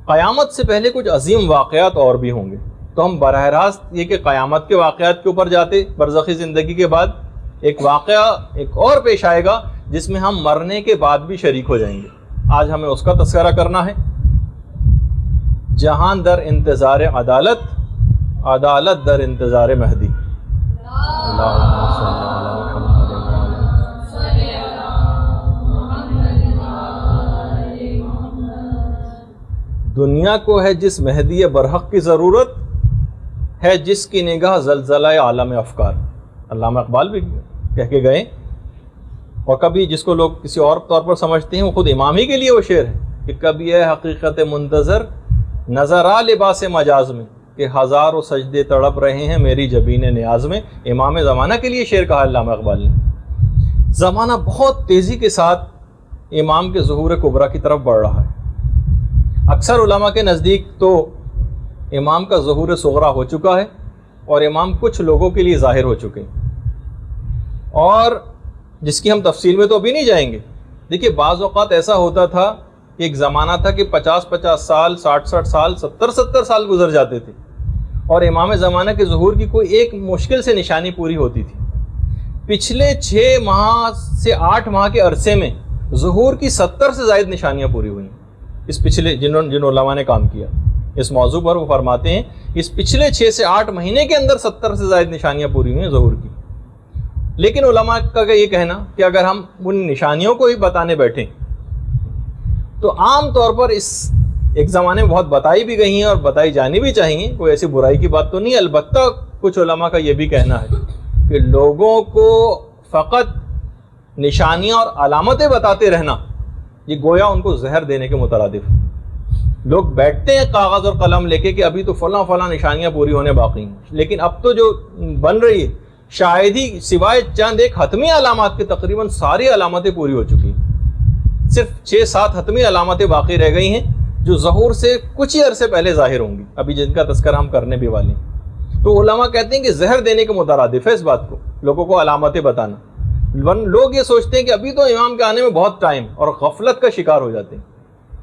قیامت سے پہلے کچھ عظیم واقعات اور بھی ہوں گے، تو ہم براہ راست یہ کہ قیامت کے واقعات کے اوپر جاتے، برزخی زندگی کے بعد ایک واقعہ ایک اور پیش آئے گا جس میں ہم مرنے کے بعد بھی شریک ہو جائیں گے. آج ہمیں اس کا تذکرہ کرنا ہے. جہاں در انتظار عدالت، عدالت در انتظار مہدی. اللہم صل علی محمد دنیا کو ہے جس مہدی برحق کی ضرورت، ہے جس کی نگاہ زلزلہ عالم افکار. علامہ اقبال بھی کہہ کے گئے، اور کبھی جس کو لوگ کسی اور طور پر سمجھتے ہیں وہ خود امام ہی کے لیے وہ شعر ہے کہ کبھی ہے حقیقت منتظر نظر آ لباس مجاز میں، کہ ہزاروں سجدے تڑپ رہے ہیں میری جبین نیاز میں. امام زمانہ کے لیے شعر کہا علامہ اقبال نے. زمانہ بہت تیزی کے ساتھ امام کے ظہور کبریٰ کی طرف بڑھ رہا ہے. اکثر علماء کے نزدیک تو امام کا ظہور صغریٰ ہو چکا ہے اور امام کچھ لوگوں کے لیے ظاہر ہو چکے ہیں، اور جس کی ہم تفصیل میں تو ابھی نہیں جائیں گے. دیکھیے بعض اوقات ایسا ہوتا تھا کہ ایک زمانہ تھا کہ 50 سال 60 سال 70 سال گزر جاتے تھے اور امام زمانہ کے ظہور کی کوئی ایک مشکل سے نشانی پوری ہوتی تھی. پچھلے 6 ماہ سے 8 ماہ کے عرصے میں ظہور کی 70 سے زائد نشانیاں پوری ہوئیں. اس پچھلے جن علماء نے کام کیا اس موضوع پر، وہ فرماتے ہیں اس پچھلے 6 سے 8 مہینے کے اندر 70 سے زائد نشانیاں پوری ہوئی ہیں ظہور کی. لیکن علماء کا یہ کہنا کہ اگر ہم ان نشانیوں کو ہی بتانے بیٹھیں تو عام طور پر اس ایک زمانے میں بہت بتائی بھی گئی ہیں اور بتائی جانی بھی چاہیے، کوئی ایسی برائی کی بات تو نہیں. البتہ کچھ علماء کا یہ بھی کہنا ہے کہ لوگوں کو فقط نشانیاں اور علامتیں بتاتے رہنا یہ گویا ان کو زہر دینے کے مترادف. لوگ بیٹھتے ہیں کاغذ اور قلم لے کے کہ ابھی تو فلاں نشانیاں پوری ہونے باقی ہیں، لیکن اب تو جو بن رہی ہے شاید ہی سوائے چند ایک حتمی علامات کے تقریباً ساری علامتیں پوری ہو چکی ہیں. صرف 6-7 حتمی علامتیں باقی رہ گئی ہیں جو ظہور سے کچھ ہی عرصے پہلے ظاہر ہوں گی، ابھی جن کا تذکرہ ہم کرنے بھی والے ہیں. تو علماء کہتے ہیں کہ زہر دینے کے مترادف ہے اس بات کو، لوگوں کو علامتیں بتانا. لوگ یہ سوچتے ہیں کہ ابھی تو امام کے آنے میں بہت ٹائم، اور غفلت کا شکار ہو جاتے ہیں.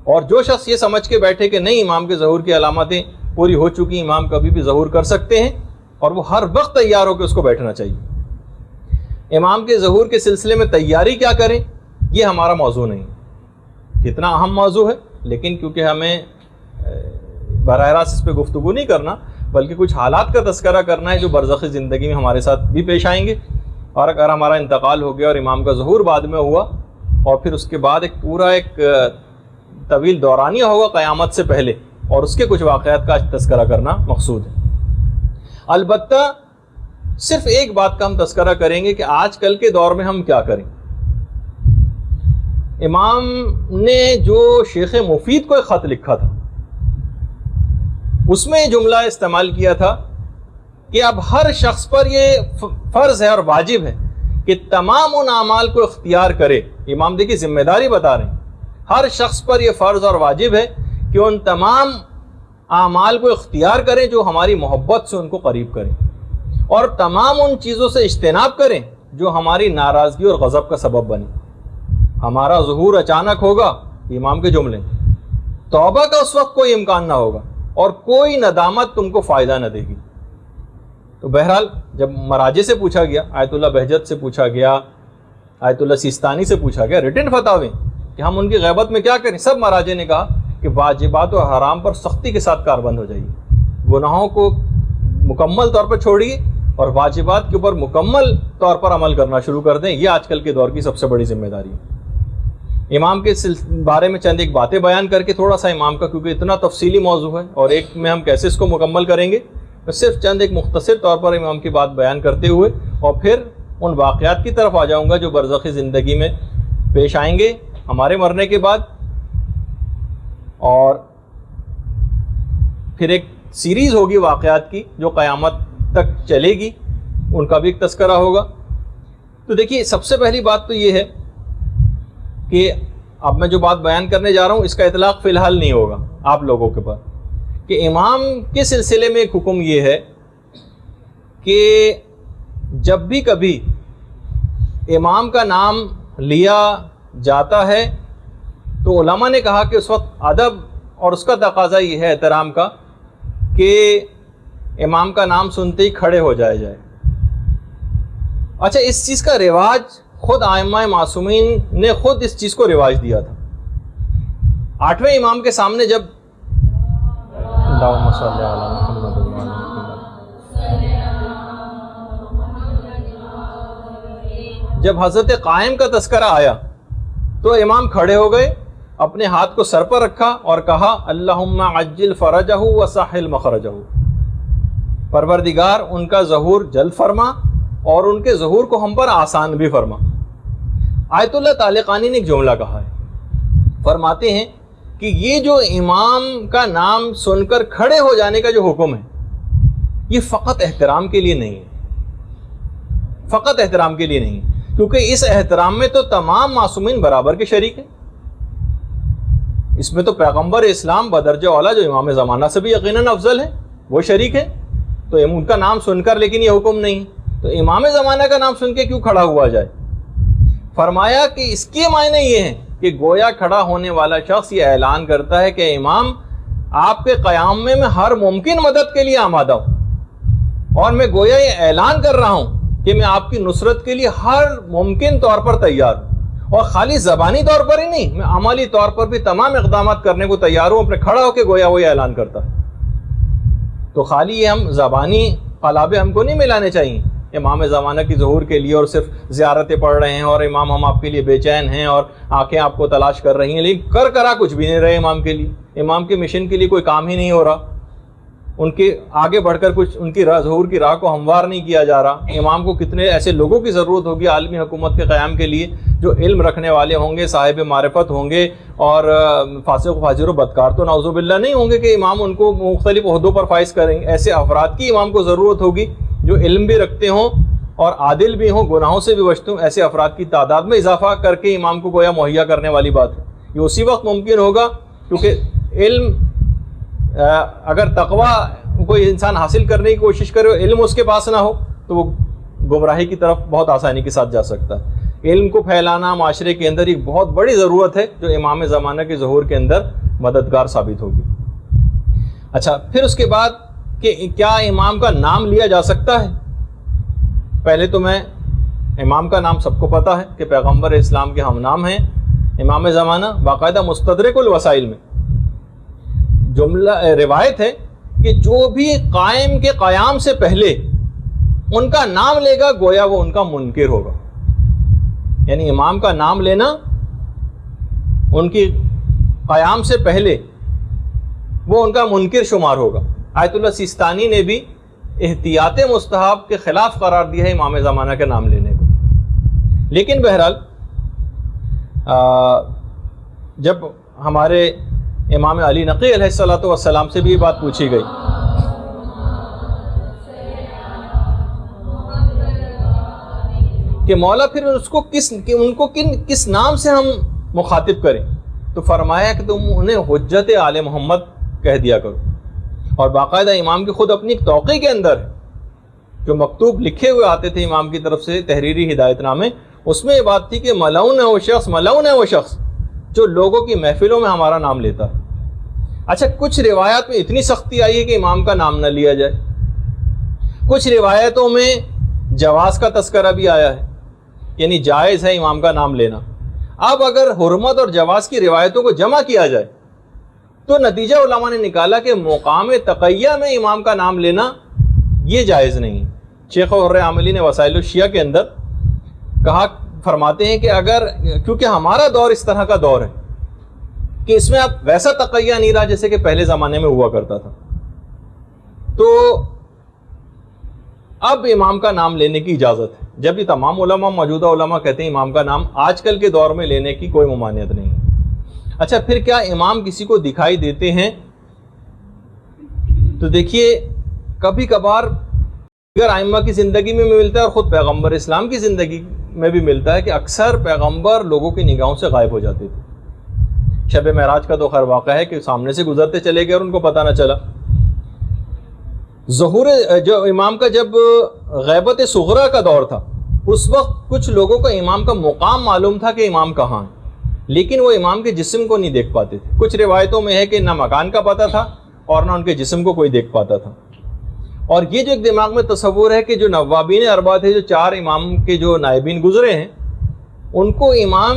اور جو شخص یہ سمجھ کے بیٹھے کہ نہیں امام کے ظہور کی علامتیں پوری ہو چکی، امام کبھی بھی ظہور کر سکتے ہیں، اور وہ ہر وقت تیار ہو کے اس کو بیٹھنا چاہیے. امام کے ظہور کے سلسلے میں تیاری کیا کریں یہ ہمارا موضوع نہیں. کتنا اہم موضوع ہے، لیکن کیونکہ ہمیں براہ راست اس پہ گفتگو نہیں کرنا بلکہ کچھ حالات کا تذکرہ کرنا ہے جو برزخی زندگی میں ہمارے ساتھ بھی پیش آئیں گے. اور اگر ہمارا انتقال ہو گیا اور امام کا ظہور بعد میں ہوا اور پھر اس کے بعد ایک پورا ایک طویل دورانیہ ہوگا قیامت سے پہلے، اور اس کے کچھ واقعات کا تذکرہ کرنا مقصود ہے. البتہ صرف ایک بات کا ہم تذکرہ کریں گے کہ آج کل کے دور میں ہم کیا کریں. امام نے جو شیخ مفید کو ایک خط لکھا تھا اس میں یہ جملہ استعمال کیا تھا کہ اب ہر شخص پر یہ فرض ہے اور واجب ہے کہ تمام ان اعمال کو اختیار کرے. امام دیکھیے ذمہ داری بتا رہے ہیں، ہر شخص پر یہ فرض اور واجب ہے کہ ان تمام اعمال کو اختیار کریں جو ہماری محبت سے ان کو قریب کریں، اور تمام ان چیزوں سے اجتناب کریں جو ہماری ناراضگی اور غضب کا سبب بنے. ہمارا ظہور اچانک ہوگا، امام کے جملے، توبہ کا اس وقت کوئی امکان نہ ہوگا اور کوئی ندامت تم کو فائدہ نہ دے گی. تو بہرحال جب مراجع سے پوچھا گیا، آیت اللہ بہجت سے پوچھا گیا، آیت اللہ سیستانی سے پوچھا گیا ریٹن فتاوی کہ ہم ان کی غیبت میں کیا کریں، سب مراجع نے کہا کہ واجبات و حرام پر سختی کے ساتھ کاربند ہو جائیے، گناہوں کو مکمل طور پر چھوڑیے اور واجبات کے اوپر مکمل طور پر عمل کرنا شروع کر دیں. یہ آج کل کے دور کی سب سے بڑی ذمہ داری ہے. امام کے بارے میں چند ایک باتیں بیان کر کے تھوڑا سا امام کا، کیونکہ اتنا تفصیلی موضوع ہے اور ایک میں ہم کیسے اس کو مکمل کریں گے، میں صرف چند ایک مختصر طور پر امام کی بات بیان کرتے ہوئے اور پھر ان واقعات کی طرف آ جاؤں گا جو برزخی زندگی میں پیش آئیں گے ہمارے مرنے کے بعد، اور پھر ایک سیریز ہوگی واقعات کی جو قیامت تک چلے گی، ان کا بھی ایک تذکرہ ہوگا. تو دیکھیے سب سے پہلی بات تو یہ ہے کہ اب میں جو بات بیان کرنے جا رہا ہوں اس کا اطلاق فی الحال نہیں ہوگا آپ لوگوں کے پاس، کہ امام کے سلسلے میں ایک حکم یہ ہے کہ جب بھی کبھی امام کا نام لیا جاتا ہے تو علماء نے کہا کہ اس وقت ادب اور اس کا تقاضا یہ ہے احترام کا کہ امام کا نام سنتے ہی کھڑے ہو جائے. اچھا اس چیز کا رواج خود ائمہ معصومین نے خود اس چیز کو رواج دیا تھا. 8ویں امام کے سامنے جب اللہم صلی علی محمد جب حضرت قائم کا تذکرہ آیا تو امام کھڑے ہو گئے, اپنے ہاتھ کو سر پر رکھا اور کہا اللہم عجل فرجہ وسہل مخرجہ, پروردگار ان کا ظہور جلد فرما اور ان کے ظہور کو ہم پر آسان بھی فرما. آیت اللہ طالقانی نے ایک جملہ کہا ہے, فرماتے ہیں کہ یہ جو امام کا نام سن کر کھڑے ہو جانے کا جو حکم ہے یہ فقط احترام کے لیے نہیں ہے, فقط احترام کے لیے نہیں, کیونکہ اس احترام میں تو تمام معصومین برابر کے شریک ہیں. اس میں تو پیغمبر اسلام بدرجہ اولا جو امام زمانہ سے بھی یقیناً افضل ہے وہ شریک ہے, تو ان کا نام سن کر لیکن یہ حکم نہیں, تو امام زمانہ کا نام سن کے کیوں کھڑا ہوا جائے. فرمایا کہ اس کے معنی یہ ہیں کہ گویا کھڑا ہونے والا شخص یہ اعلان کرتا ہے کہ امام آپ کے قیام میں ہر ممکن مدد کے لیے آمادہ ہوں, اور میں گویا یہ اعلان کر رہا ہوں کہ میں آپ کی نصرت کے لیے ہر ممکن طور پر تیار ہوں, اور خالی زبانی طور پر ہی نہیں, میں عملی طور پر بھی تمام اقدامات کرنے کو تیار ہوں. اپنے کھڑا ہو کے گویا وہ یہ اعلان کرتا ہے. تو خالی یہ ہم زبانی قلابے ہم کو نہیں ملانے چاہیے امام زمانہ کی ظہور کے لیے, اور صرف زیارتیں پڑھ رہے ہیں اور امام ہم آپ کے لیے بے چین ہیں اور آنکھیں آپ کو تلاش کر رہی ہیں, لیکن کرا کچھ بھی نہیں رہے امام کے لیے. امام کے مشن کے لیے کوئی کام ہی نہیں ہو رہا, ان کے آگے بڑھ کر کچھ ان کی ظہور کی راہ کو ہموار نہیں کیا جا رہا. امام کو کتنے ایسے لوگوں کی ضرورت ہوگی عالمی حکومت کے قیام کے لیے جو علم رکھنے والے ہوں گے, صاحب معرفت ہوں گے, اور فاسق و فاجر و بدکار تو نعوذ باللہ نہیں ہوں گے کہ امام ان کو مختلف عہدوں پر فائز کریں گے. ایسے افراد کی امام کو ضرورت ہوگی جو علم بھی رکھتے ہوں اور عادل بھی ہوں, گناہوں سے بھی بچتے ہوں. ایسے افراد کی تعداد میں اضافہ کر کے امام کو گویا مہیا کرنے والی بات ہے. یہ اسی وقت ممکن ہوگا کیونکہ علم, اگر تقوی کوئی انسان حاصل کرنے کی کوشش کرے اور علم اس کے پاس نہ ہو تو وہ گمراہی کی طرف بہت آسانی کے ساتھ جا سکتا ہے. علم کو پھیلانا معاشرے کے اندر ایک بہت بڑی ضرورت ہے جو امام زمانہ کے ظہور کے اندر مددگار ثابت ہوگی. اچھا پھر اس کے بعد کہ کیا امام کا نام لیا جا سکتا ہے. پہلے تو میں امام کا نام سب کو پتہ ہے کہ پیغمبر اسلام کے ہم نام ہیں امام زمانہ. باقاعدہ مستدرک الوسائل میں جملہ روایت ہے کہ جو بھی قائم کے قیام سے پہلے ان کا نام لے گا گویا وہ ان کا منکر ہوگا. یعنی امام کا نام لینا ان کی قیام سے پہلے وہ ان کا منکر شمار ہوگا. آیت اللہ سیستانی نے بھی احتیاط مستحب کے خلاف قرار دیا ہے امام زمانہ کے نام لینے کو. لیکن بہرحال جب ہمارے امام علی نقی علیہ الصلوۃ والسلام سے بھی یہ بات پوچھی گئی کہ مولا پھر اس کو کس نام سے ہم مخاطب کریں, تو فرمایا کہ تم انہیں حجت آل محمد کہہ دیا کرو. اور باقاعدہ امام کی خود اپنی ایک توقیع کے اندر جو مکتوب لکھے ہوئے آتے تھے امام کی طرف سے تحریری ہدایت نامے, اس میں یہ بات تھی کہ ملعون ہے وہ شخص جو لوگوں کی محفلوں میں ہمارا نام لیتا ہے. اچھا کچھ روایات میں اتنی سختی آئی ہے کہ امام کا نام نہ لیا جائے, کچھ روایتوں میں جواز کا تذکرہ بھی آیا ہے, یعنی جائز ہے امام کا نام لینا. اب اگر حرمت اور جواز کی روایتوں کو جمع کیا جائے تو نتیجہ علماء نے نکالا کہ مقام تقیہ میں امام کا نام لینا یہ جائز نہیں. شیخ حر عاملی نے وسائل الشیعہ کے اندر کہا, فرماتے ہیں کہ اگر کیونکہ ہمارا دور اس طرح کا دور ہے کہ اس میں اب ویسا تقیہ نہیں رہا جیسے کہ پہلے زمانے میں ہوا کرتا تھا, تو اب امام کا نام لینے کی اجازت ہے. جب یہ تمام علماء موجودہ علماء کہتے ہیں امام کا نام آج کل کے دور میں لینے کی کوئی ممانعت نہیں. اچھا پھر کیا امام کسی کو دکھائی دیتے ہیں؟ تو دیکھیے کبھی کبھار اگر ائمہ کی زندگی میں ملتا ہے اور خود پیغمبر اسلام کی زندگی میں بھی ملتا ہے کہ اکثر پیغمبر لوگوں کی نگاہوں سے غائب ہو جاتے تھے. شب معراج کا تو خیر واقعہ ہے کہ سامنے سے گزرتے چلے گئے اور ان کو پتہ نہ چلا. ظہور جو امام کا جب غیبت صغرا کا دور تھا اس وقت کچھ لوگوں کو امام کا مقام معلوم تھا کہ امام کہاں ہے, لیکن وہ امام کے جسم کو نہیں دیکھ پاتے تھے. کچھ روایتوں میں ہے کہ نہ مکان کا پتہ تھا اور نہ ان کے جسم کو کوئی دیکھ پاتا تھا. اور یہ جو ایک دماغ میں تصور ہے کہ جو نوابین اربعہ تھے, جو 4 امام کے جو نائبین گزرے ہیں, ان کو امام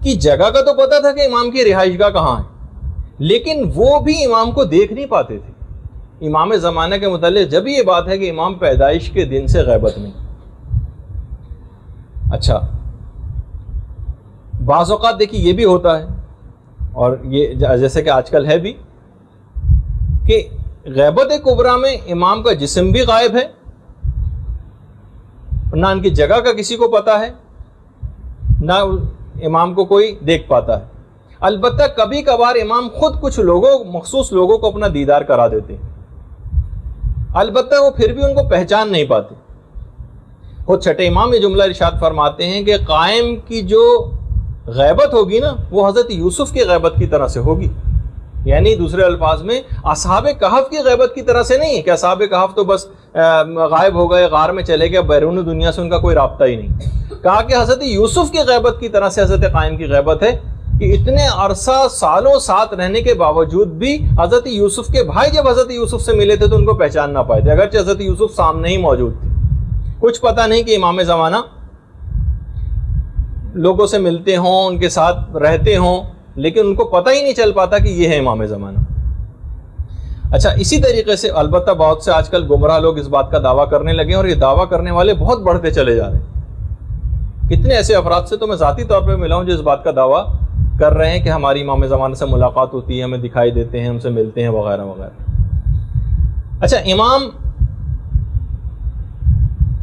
کی جگہ کا تو پتہ تھا کہ امام کی رہائش گاہ کہاں ہے, لیکن وہ بھی امام کو دیکھ نہیں پاتے تھے. امام زمانہ کے متعلق جب یہ بات ہے کہ امام پیدائش کے دن سے غیبت میں. اچھا, بعض اوقات دیکھیے یہ بھی ہوتا ہے, اور یہ جیسے کہ آج کل ہے بھی, کہ غیبت کبریٰ میں امام کا جسم بھی غائب ہے, نہ ان کی جگہ کا کسی کو پتہ ہے, نہ امام کو کوئی دیکھ پاتا ہے. البتہ کبھی کبھار امام خود کچھ مخصوص لوگوں کو اپنا دیدار کرا دیتے ہیں, البتہ وہ پھر بھی ان کو پہچان نہیں پاتے. خود چھٹے امام یہ جملہ ارشاد فرماتے ہیں کہ قائم کی جو غیبت ہوگی نا, وہ حضرت یوسف کی غیبت کی طرح سے ہوگی. یعنی دوسرے الفاظ میں اصحاب کہف کی غیبت کی طرح سے نہیں ہے کہ اصحاب کہف تو بس غائب ہو گئے, غار میں چلے گئے, بیرون دنیا سے ان کا کوئی رابطہ ہی نہیں. کہا کہ حضرت یوسف کی غیبت کی طرح سے حضرت قائم کی غیبت ہے کہ اتنے عرصہ سالوں ساتھ رہنے کے باوجود بھی حضرت یوسف کے بھائی جب حضرت یوسف سے ملے تھے تو ان کو پہچان نہ پائے تھے, اگرچہ حضرت یوسف سامنے ہی موجود تھے. کچھ پتہ نہیں کہ امام زمانہ لوگوں سے ملتے ہوں, ان کے ساتھ رہتے ہوں, لیکن ان کو پتہ ہی نہیں چل پاتا کہ یہ ہے امام زمانہ. اچھا, اسی طریقے سے البتہ بہت سے آج کل گمراہ لوگ اس بات کا دعویٰ کرنے لگے ہیں, اور یہ دعویٰ کرنے والے بہت بڑھتے چلے جا رہے ہیں. کتنے ایسے افراد سے تو میں ذاتی طور پہ ملا ہوں جو اس بات کا دعویٰ کر رہے ہیں کہ ہماری امام زمانہ سے ملاقات ہوتی ہے, ہمیں دکھائی دیتے ہیں, ہم سے ملتے ہیں وغیرہ وغیرہ. اچھا, امام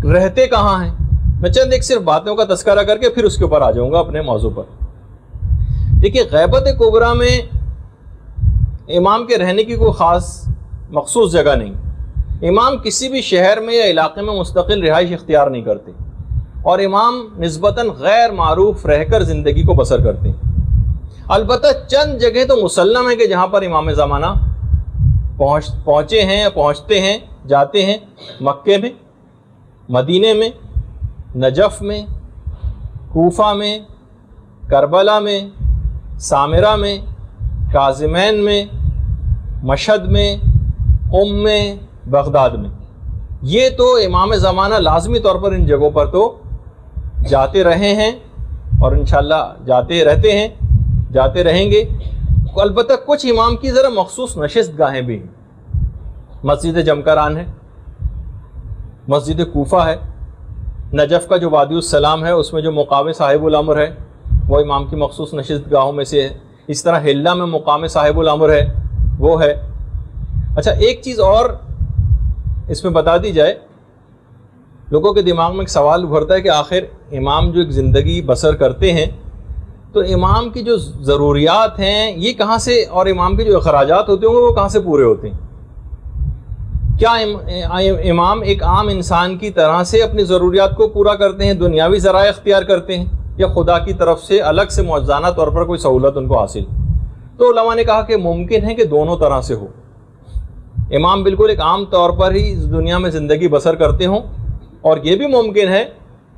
رہتے کہاں ہیں؟ میں چند ایک صرف باتوں کا تذکرہ کر کے پھر اس کے اوپر آ جاؤں گا اپنے موضوع پر. دیکھیے, غیبت کبریٰ میں امام کے رہنے کی کوئی خاص مخصوص جگہ نہیں. امام کسی بھی شہر میں یا علاقے میں مستقل رہائش اختیار نہیں کرتے, اور امام نسبتاً غیر معروف رہ کر زندگی کو بسر کرتے ہیں. البتہ چند جگہ تو مسلم ہے کہ جہاں پر امام زمانہ پہنچے ہیں, پہنچتے ہیں, جاتے ہیں. مکے میں, مدینے میں, نجف میں, کوفہ میں, کربلا میں, سامرہ میں, کاظمین میں, مشہد میں, قم میں, بغداد میں. یہ تو امام زمانہ لازمی طور پر ان جگہوں پر تو جاتے رہے ہیں, اور انشاءاللہ جاتے رہتے ہیں, جاتے رہیں گے. البتہ کچھ امام کی ذرا مخصوص نشست گاہیں بھی ہیں. مسجد جمکران ہے, مسجد کوفہ ہے, نجف کا جو وادی السلام ہے اس میں جو مقام صاحب الامر ہے وہ امام کی مخصوص نشست گاہوں میں سے ہے. اس طرح حلہ میں مقام صاحب الامر ہے, وہ ہے. اچھا, ایک چیز اور اس میں بتا دی جائے, لوگوں کے دماغ میں ایک سوال ابھرتا ہے کہ آخر امام جو ایک زندگی بسر کرتے ہیں تو امام کی جو ضروریات ہیں یہ کہاں سے, اور امام کے جو اخراجات ہوتے ہوں گے وہ کہاں سے پورے ہوتے ہیں؟ کیا امام ایک عام انسان کی طرح سے اپنی ضروریات کو پورا کرتے ہیں, دنیاوی ذرائع اختیار کرتے ہیں, یا خدا کی طرف سے الگ سے معجزانہ طور پر کوئی سہولت ان کو حاصل؟ تو علماء نے کہا کہ ممکن ہے کہ دونوں طرح سے ہو. امام بالکل ایک عام طور پر ہی اس دنیا میں زندگی بسر کرتے ہوں, اور یہ بھی ممکن ہے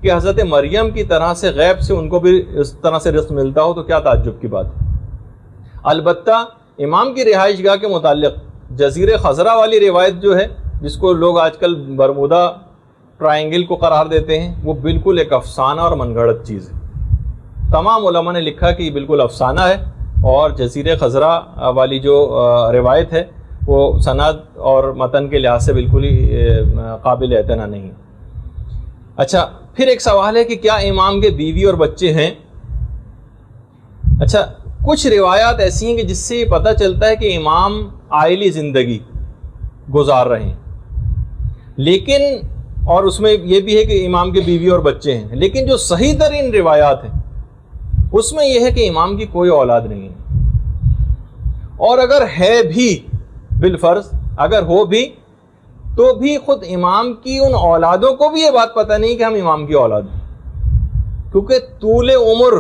کہ حضرت مریم کی طرح سے غیب سے ان کو بھی اس طرح سے رزق ملتا ہو, تو کیا تعجب کی بات ہے. البتہ امام کی رہائش گاہ کے متعلق جزیرے خضرا والی روایت جو ہے, جس کو لوگ آج کل برمودا ٹرائنگل کو قرار دیتے ہیں, وہ بالکل ایک افسانہ اور من گھڑت چیز ہے. تمام علماء نے لکھا کہ یہ بالکل افسانہ ہے, اور جزیرے خضرا والی جو روایت ہے وہ سند اور متن کے لحاظ سے بالکل ہی قابل اعتنا نہیں. اچھا, پھر ایک سوال ہے کہ کیا امام کے بیوی اور بچے ہیں؟ اچھا, کچھ روایات ایسی ہیں کہ جس سے یہ پتہ چلتا ہے کہ امام عائلی زندگی گزار رہے ہیں, لیکن اور اس میں یہ بھی ہے کہ امام کے بیوی اور بچے ہیں, لیکن جو صحیح ترین روایات ہیں اس میں یہ ہے کہ امام کی کوئی اولاد نہیں ہے, اور اگر ہے بھی بالفرض اگر ہو بھی تو بھی خود امام کی ان اولادوں کو بھی یہ بات پتہ نہیں کہ ہم امام کی اولاد ہیں, کیونکہ طول عمر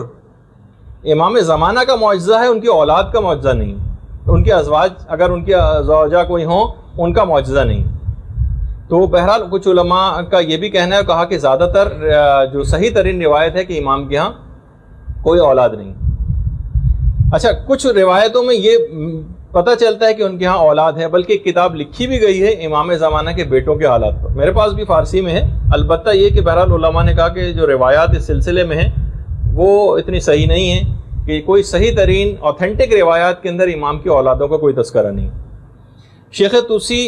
امام زمانہ کا معجزہ ہے, ان کی اولاد کا معجزہ نہیں. ان کے ازواج اگر ان کی زوجہ کوئی ہوں ان کا معجزہ نہیں. تو بہرحال کچھ علماء کا یہ بھی کہنا ہے, کہا کہ زیادہ تر جو صحیح ترین روایت ہے کہ امام کے ہاں کوئی اولاد نہیں. اچھا کچھ روایتوں میں یہ پتہ چلتا ہے کہ ان کے ہاں اولاد ہے، بلکہ ایک کتاب لکھی بھی گئی ہے امام زمانہ کے بیٹوں کے حالات پر، میرے پاس بھی فارسی میں ہے، البتہ یہ کہ بہرحال علماء نے کہا کہ جو روایات اس سلسلے میں ہیں وہ اتنی صحیح نہیں ہیں، کہ کوئی صحیح ترین اوتھینٹک روایات کے اندر امام کی اولادوں کا کوئی تذکرہ نہیں۔ شیخ طوسی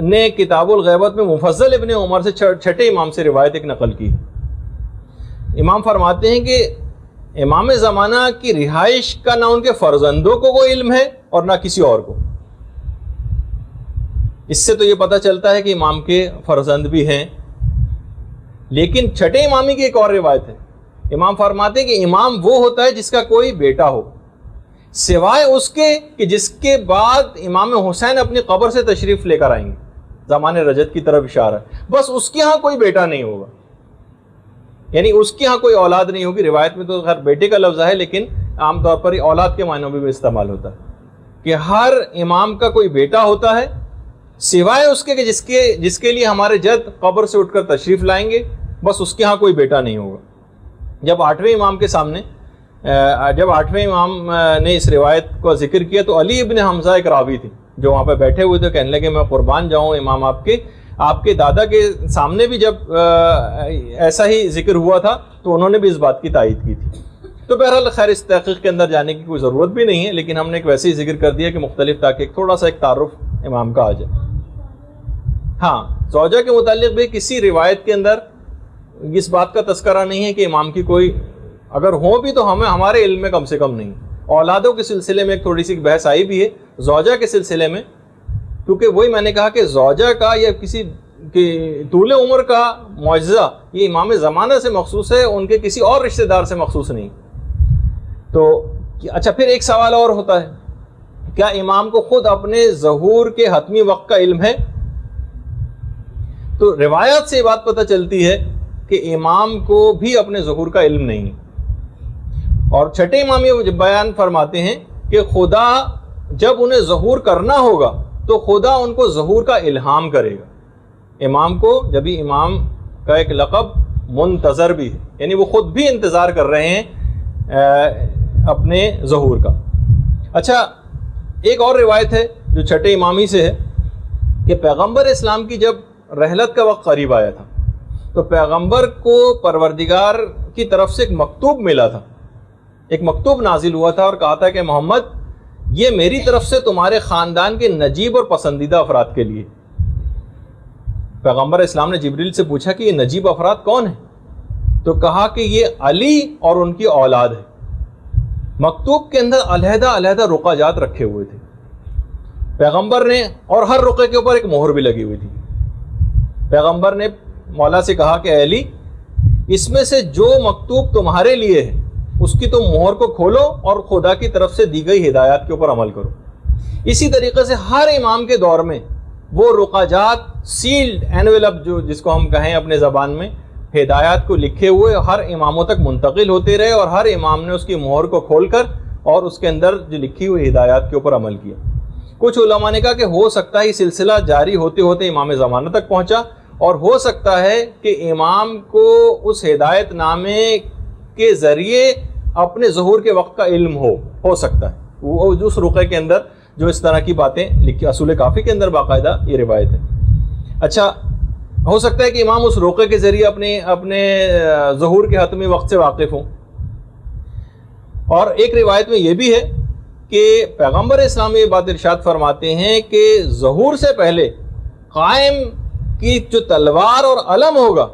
نے کتاب الغیبت میں مفضل ابن عمر سے چھٹے امام سے روایت ایک نقل کی۔ امام فرماتے ہیں کہ امام زمانہ کی رہائش کا نہ ان کے فرزندوں کو کوئی علم ہے اور نہ کسی اور کو۔ اس سے تو یہ پتہ چلتا ہے کہ امام کے فرزند بھی ہیں، لیکن چھٹے امامی کی ایک اور روایت ہے۔ امام فرماتے ہیں کہ امام وہ ہوتا ہے جس کا کوئی بیٹا ہو، سوائے اس کے کہ جس کے بعد امام حسین اپنی قبر سے تشریف لے کر آئیں گے، زمان رجت کی طرف اشارہ ہے، بس اس کے ہاں کوئی بیٹا نہیں ہوگا، یعنی اس کے ہاں کوئی اولاد نہیں ہوگی۔ روایت میں تو خیر بیٹے کا لفظ ہے، لیکن عام طور پر اولاد کے معنوں میں بھی استعمال ہوتا ہے کہ ہر امام کا کوئی بیٹا ہوتا ہے سوائے اس کے کہ جس کے لیے ہمارے جد قبر سے اٹھ کر تشریف لائیں گے، بس اس کے ہاں کوئی بیٹا نہیں ہوگا۔ جب آٹھویں امام نے اس روایت کو ذکر کیا تو علی ابن حمزہ ایک راوی تھے جو وہاں پہ بیٹھے ہوئے تھے، کہنے لگے میں قربان جاؤں امام آپ کے دادا کے سامنے بھی جب ایسا ہی ذکر ہوا تھا تو انہوں نے بھی اس بات کی تائید کی تھی۔ تو بہرحال خیر اس تحقیق کے اندر جانے کی کوئی ضرورت بھی نہیں ہے، لیکن ہم نے ایک ویسے ہی ذکر کر دیا کہ مختلف تاکہ تھوڑا سا ایک تعارف امام کا آ جائے۔ ہاں زوجہ کے متعلق بھی کسی روایت کے اندر اس بات کا تذکرہ نہیں ہے کہ امام کی کوئی اگر ہوں بھی تو ہمارے علم میں کم سے کم نہیں۔ اولادوں کے سلسلے میں ایک تھوڑی سی بحث آئی بھی ہے، زوجہ کے سلسلے میں، کیونکہ وہی میں نے کہا کہ زوجہ کا یا کسی طول عمر کا معجزہ یہ امام زمانہ سے مخصوص ہے، ان کے کسی اور رشتہ دار سے مخصوص نہیں۔ تو اچھا پھر ایک سوال اور ہوتا ہے، کیا امام کو خود اپنے ظہور کے حتمی وقت کا علم ہے؟ تو روایات سے یہ بات پتہ چلتی ہے کہ امام کو بھی اپنے ظہور کا علم نہیں۔ اور چھٹے امام یہ بیان فرماتے ہیں کہ خدا جب انہیں ظہور کرنا ہوگا تو خدا ان کو ظہور کا الہام کرے گا۔ امام کو جبھی امام کا ایک لقب منتظر بھی ہے، یعنی وہ خود بھی انتظار کر رہے ہیں اپنے ظہور کا۔ اچھا ایک اور روایت ہے جو چھٹے امامی سے ہے کہ پیغمبر اسلام کی جب رحلت کا وقت قریب آیا تھا تو پیغمبر کو پروردگار کی طرف سے ایک مکتوب ملا تھا، ایک مکتوب نازل ہوا تھا اور کہا تھا کہ محمد یہ میری طرف سے تمہارے خاندان کے نجیب اور پسندیدہ افراد کے لیے۔ پیغمبر اسلام نے جبریل سے پوچھا کہ یہ نجیب افراد کون ہیں؟ تو کہا کہ یہ علی اور ان کی اولاد ہے۔ مکتوب کے اندر علیحدہ علیحدہ رقعہ جات رکھے ہوئے تھے پیغمبر نے، اور ہر رقعے کے اوپر ایک مہر بھی لگی ہوئی تھی۔ پیغمبر نے مولا سے کہا کہ علی اس میں سے جو مکتوب تمہارے لیے ہے اس کی تم مہر کو کھولو اور خدا کی طرف سے دی گئی ہدایات کے اوپر عمل کرو۔ اسی طریقے سے ہر امام کے دور میں وہ رقعہ جات سیلڈ اینویلپ جو جس کو ہم کہیں اپنے زبان میں، ہدایات کو لکھے ہوئے ہر اماموں تک منتقل ہوتے رہے اور ہر امام نے اس کی مہر کو کھول کر اور اس کے اندر جو لکھی ہوئی ہدایات کے اوپر عمل کیا۔ کچھ علماء نے کہا کہ ہو سکتا ہے یہ سلسلہ جاری ہوتے ہوتے امام زمانہ تک پہنچا، اور ہو سکتا ہے کہ امام کو اس ہدایت نامے کے ذریعے اپنے ظہور کے وقت کا علم ہو سکتا ہے، وہ اس رقعے کے اندر جو اس طرح کی باتیں لکھی، اصول کافی کے اندر باقاعدہ یہ روایت ہے۔ اچھا ہو سکتا ہے کہ امام اس رقعے کے ذریعے اپنے ظہور کے حتمی وقت سے واقف ہوں۔ اور ایک روایت میں یہ بھی ہے کہ پیغمبر اسلام یہ بات ارشاد فرماتے ہیں کہ ظہور سے پہلے قائم کی جو تلوار اور علم ہوگا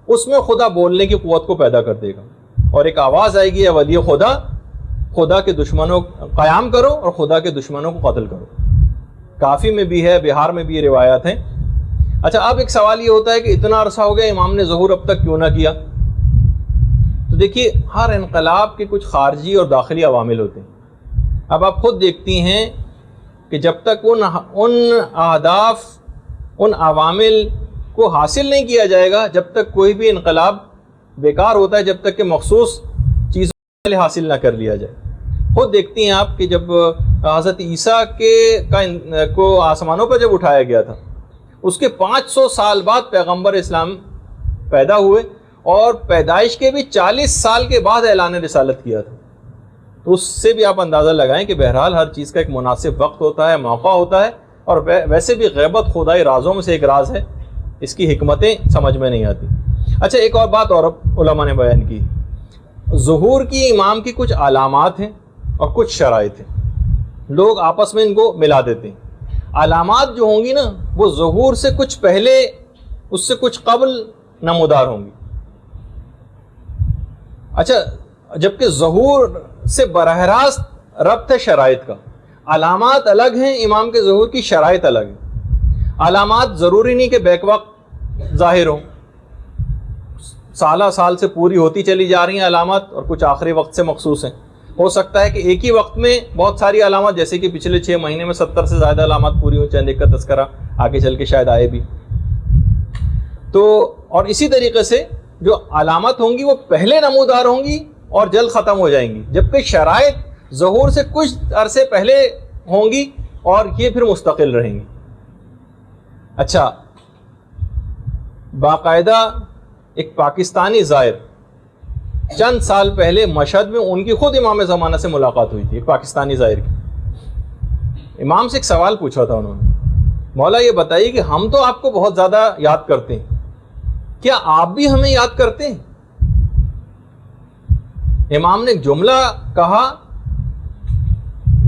اس میں خدا بولنے کی قوت کو پیدا کر دے گا، اور ایک آواز آئے گی، اے ولی خدا، خدا کے دشمنوں قیام کرو اور خدا کے دشمنوں کو قتل کرو۔ کافی میں بھی ہے، بہار میں بھی یہ روایات ہیں۔ اچھا اب ایک سوال یہ ہوتا ہے کہ اتنا عرصہ ہو گیا امام نے ظہور اب تک کیوں نہ کیا؟ تو دیکھیے ہر انقلاب کے کچھ خارجی اور داخلی عوامل ہوتے ہیں۔ اب آپ خود دیکھتی ہیں کہ جب تک ان اہداف، ان عوامل کو حاصل نہیں کیا جائے گا، جب تک کوئی بھی انقلاب بیکار ہوتا ہے، جب تک کہ مخصوص چیزوں حاصل نہ کر لیا جائے۔ خود دیکھتی ہیں آپ کہ جب حضرت عیسیٰ کو آسمانوں پر جب اٹھایا گیا تھا، اس کے 500 سال بعد پیغمبر اسلام پیدا ہوئے، اور پیدائش کے بھی 40 سال کے بعد اعلان رسالت کیا تھا۔ تو اس سے بھی آپ اندازہ لگائیں کہ بہرحال ہر چیز کا ایک مناسب وقت ہوتا ہے، موقع ہوتا ہے، اور ویسے بھی غیبت خدائی رازوں میں سے ایک راز ہے، اس کی حکمتیں سمجھ میں نہیں آتی۔ اچھا، ایک اور بات اور علماء نے بیان کی، ظہور کی امام کی کچھ علامات ہیں اور کچھ شرائط ہیں، لوگ آپس میں ان کو ملا دیتے ہیں۔ علامات جو ہوں گی نا وہ ظہور سے کچھ پہلے، اس سے کچھ قبل نمودار ہوں گی۔ اچھا، جبکہ ظہور سے براہ راست ربط ہے شرائط کا، علامات الگ ہیں، امام کے ظہور کی شرائط الگ ہیں۔ علامات ضروری نہیں کہ بیک وقت ظاہر ہوں، سالہ سال سے پوری ہوتی چلی جا رہی ہیں علامات، اور کچھ آخری وقت سے مخصوص ہیں۔ ہو سکتا ہے کہ ایک ہی وقت میں بہت ساری علامات، جیسے کہ پچھلے 6 مہینے میں 70 سے زیادہ علامات پوری ہوں، چند ایک کا تذکرہ آگے چل کے شاید آئے بھی۔ تو اور اسی طریقے سے جو علامات ہوں گی وہ پہلے نمودار ہوں گی اور جلد ختم ہو جائیں گی، جبکہ شرائط ظہور سے کچھ عرصے پہلے ہوں گی اور یہ پھر مستقل رہیں گی۔ اچھا، باقاعدہ ایک پاکستانی زائر چند سال پہلے مشہد میں ان کی خود امام زمانہ سے ملاقات ہوئی تھی، ایک پاکستانی زائر کی۔ امام سے ایک سوال پوچھا تھا انہوں نے، مولا یہ بتائیے کہ ہم تو آپ کو بہت زیادہ یاد کرتے ہیں، کیا آپ بھی ہمیں یاد کرتے ہیں؟ امام نے ایک جملہ کہا،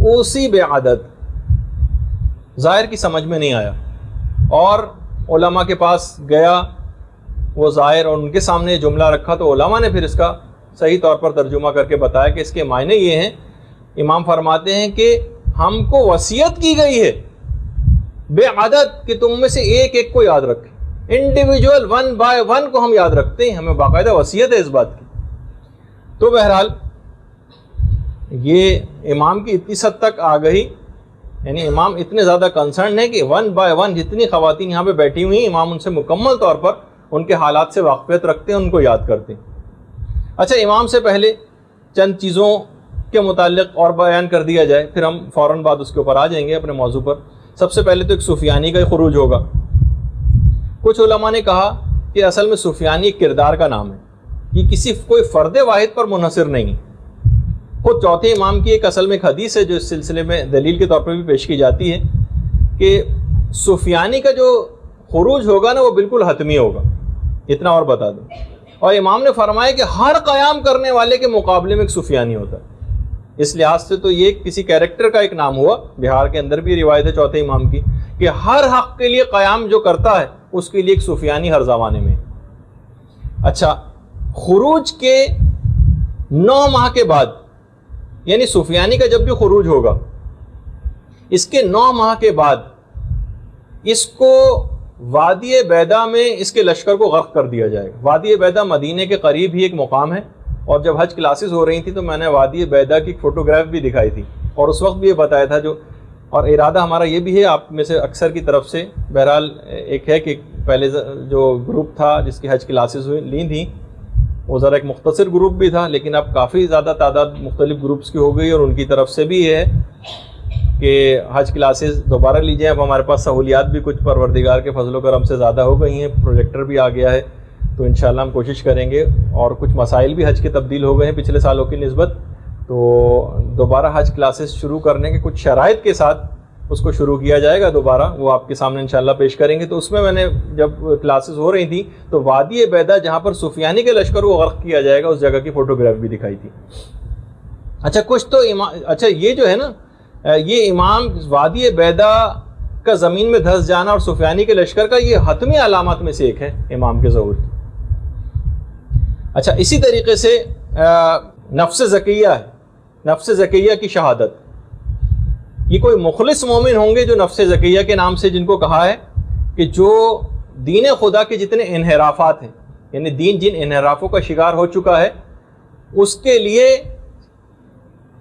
اسی بے عادت، زائر کی سمجھ میں نہیں آیا، اور علماء کے پاس گیا وہ زائر اور ان کے سامنے جملہ رکھا، تو علماء نے پھر اس کا صحیح طور پر ترجمہ کر کے بتایا کہ اس کے معنی یہ ہیں۔ امام فرماتے ہیں کہ ہم کو وصیت کی گئی ہے بے عدد کہ تم میں سے ایک ایک کو یاد رکھیں، انڈیویجول 1 بائی 1 کو ہم یاد رکھتے ہیں، ہمیں باقاعدہ وصیت ہے اس بات کی۔ تو بہرحال یہ امام کی اتنی حد تک آ گئی، یعنی امام اتنے زیادہ کنسرن ہے کہ 1 بائی 1 جتنی خواتین یہاں پہ بیٹھی ہوئی ہیں، امام ان سے مکمل طور پر ان کے حالات سے واقفیت رکھتے ہیں، ان کو یاد کرتے ہیں۔ اچھا، امام سے پہلے چند چیزوں کے متعلق اور بیان کر دیا جائے، پھر ہم فوراً بعد اس کے اوپر آ جائیں گے اپنے موضوع پر۔ سب سے پہلے تو ایک سفیانی کا خروج ہوگا۔ کچھ علماء نے کہا کہ اصل میں سفیانی ایک کردار کا نام ہے، یہ کسی کوئی فرد واحد پر منحصر نہیں۔ خود چوتھے امام کی ایک اصل میں ایک حدیث ہے جو اس سلسلے میں دلیل کے طور پر بھی پیش کی جاتی ہے کہ سفیانی کا جو خروج ہوگا نا وہ بالکل حتمی ہوگا، اتنا اور بتا دوں۔ اور امام نے فرمایا کہ ہر قیام کرنے والے کے مقابلے میں ایک سفیانی ہوتا ہے۔ اس لحاظ سے تو یہ کسی کیریکٹر کا ایک نام ہوا۔ بہار کے اندر بھی روایت ہے چوتھے امام کی کہ ہر حق کے لیے قیام جو کرتا ہے اس کے لیے ایک سفیانی ہر زمانے میں۔ اچھا، خروج کے 9 ماہ کے بعد، یعنی سفیانی کا جب بھی خروج ہوگا اس کے 9 ماہ کے بعد اس کو وادی بیدا میں اس کے لشکر کو غرق کر دیا جائے گا۔ وادی بیدا مدینے کے قریب ہی ایک مقام ہے، اور جب حج کلاسز ہو رہی تھیں تو میں نے وادی بیدا کی فوٹوگراف بھی دکھائی تھی، اور اس وقت بھی یہ بتایا تھا اور ارادہ ہمارا یہ بھی ہے، آپ میں سے اکثر کی طرف سے بہرحال ایک ہے کہ پہلے جو گروپ تھا جس کی حج کلاسز لی تھیں وہ ذرا ایک مختصر گروپ بھی تھا، لیکن اب کافی زیادہ تعداد مختلف گروپس کی ہو گئی، اور ان کی طرف سے بھی یہ ہے کہ حج کلاسز دوبارہ لی جائیں۔ اب ہمارے پاس سہولیات بھی کچھ پروردگار کے فضل و کرم سے زیادہ ہو گئی ہیں، پروجیکٹر بھی آ گیا ہے، تو انشاءاللہ ہم کوشش کریں گے، اور کچھ مسائل بھی حج کے تبدیل ہو گئے ہیں پچھلے سالوں کی نسبت، تو دوبارہ حج کلاسز شروع کرنے کے کچھ شرائط کے ساتھ اس کو شروع کیا جائے گا دوبارہ، وہ آپ کے سامنے انشاءاللہ پیش کریں گے۔ تو اس میں نے جب کلاسز ہو رہی تھیں تو وادی بیدا جہاں پر سفیانی کے لشکر کو غرق کیا جائے گا اس جگہ کی فوٹوگراف بھی دکھائی تھی۔ اچھا، کچھ تو اچھا یہ جو ہے نا، یہ امام وادی بیدا کا زمین میں دھس جانا اور سفیانی کے لشکر کا یہ حتمی علامات میں سے ایک ہے امام کے ظہور کی۔ اچھا، اسی طریقے سے نفس زکیہ ہے، نفس زکیہ کی شہادت۔ یہ کوئی مخلص مومن ہوں گے جو نفس زکیہ کے نام سے جن کو کہا ہے کہ جو دین خدا کے جتنے انحرافات ہیں، یعنی دین جن انحرافوں کا شکار ہو چکا ہے اس کے لیے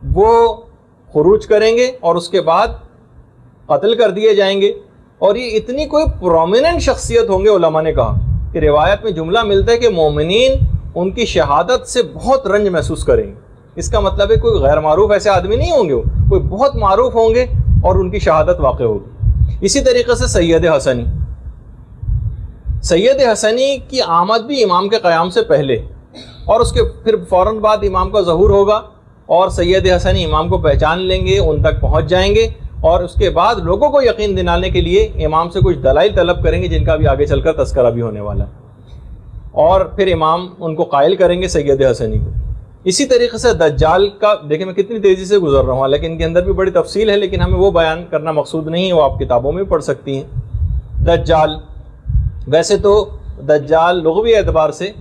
وہ خروج کریں گے اور اس کے بعد قتل کر دیے جائیں گے۔ اور یہ اتنی کوئی پرومیننٹ شخصیت ہوں گے، علماء نے کہا کہ روایت میں جملہ ملتا ہے کہ مومنین ان کی شہادت سے بہت رنج محسوس کریں گے۔ اس کا مطلب ہے کوئی غیر معروف ایسے آدمی نہیں ہوں گے، وہ کوئی بہت معروف ہوں گے اور ان کی شہادت واقع ہوگی۔ اسی طریقے سے سید حسنی، سید حسنی کی آمد بھی امام کے قیام سے پہلے، اور اس کے پھر فوراً بعد امام کا ظہور ہوگا، اور سید حسنی امام کو پہچان لیں گے، ان تک پہنچ جائیں گے، اور اس کے بعد لوگوں کو یقین دلانے کے لیے امام سے کچھ دلائل طلب کریں گے جن کا بھی آگے چل کر تذکرہ بھی ہونے والا ہے، اور پھر امام ان کو قائل کریں گے سید حسنی کو۔ اسی طریقے سے دجال کا دیکھیں میں کتنی تیزی سے گزر رہا ہوں، لیکن ان کے اندر بھی بڑی تفصیل ہے، لیکن ہمیں وہ بیان کرنا مقصود نہیں ہے، وہ آپ کتابوں میں پڑھ سکتی ہیں۔ دجال، ویسے تو دجال لغوی اعتبار سے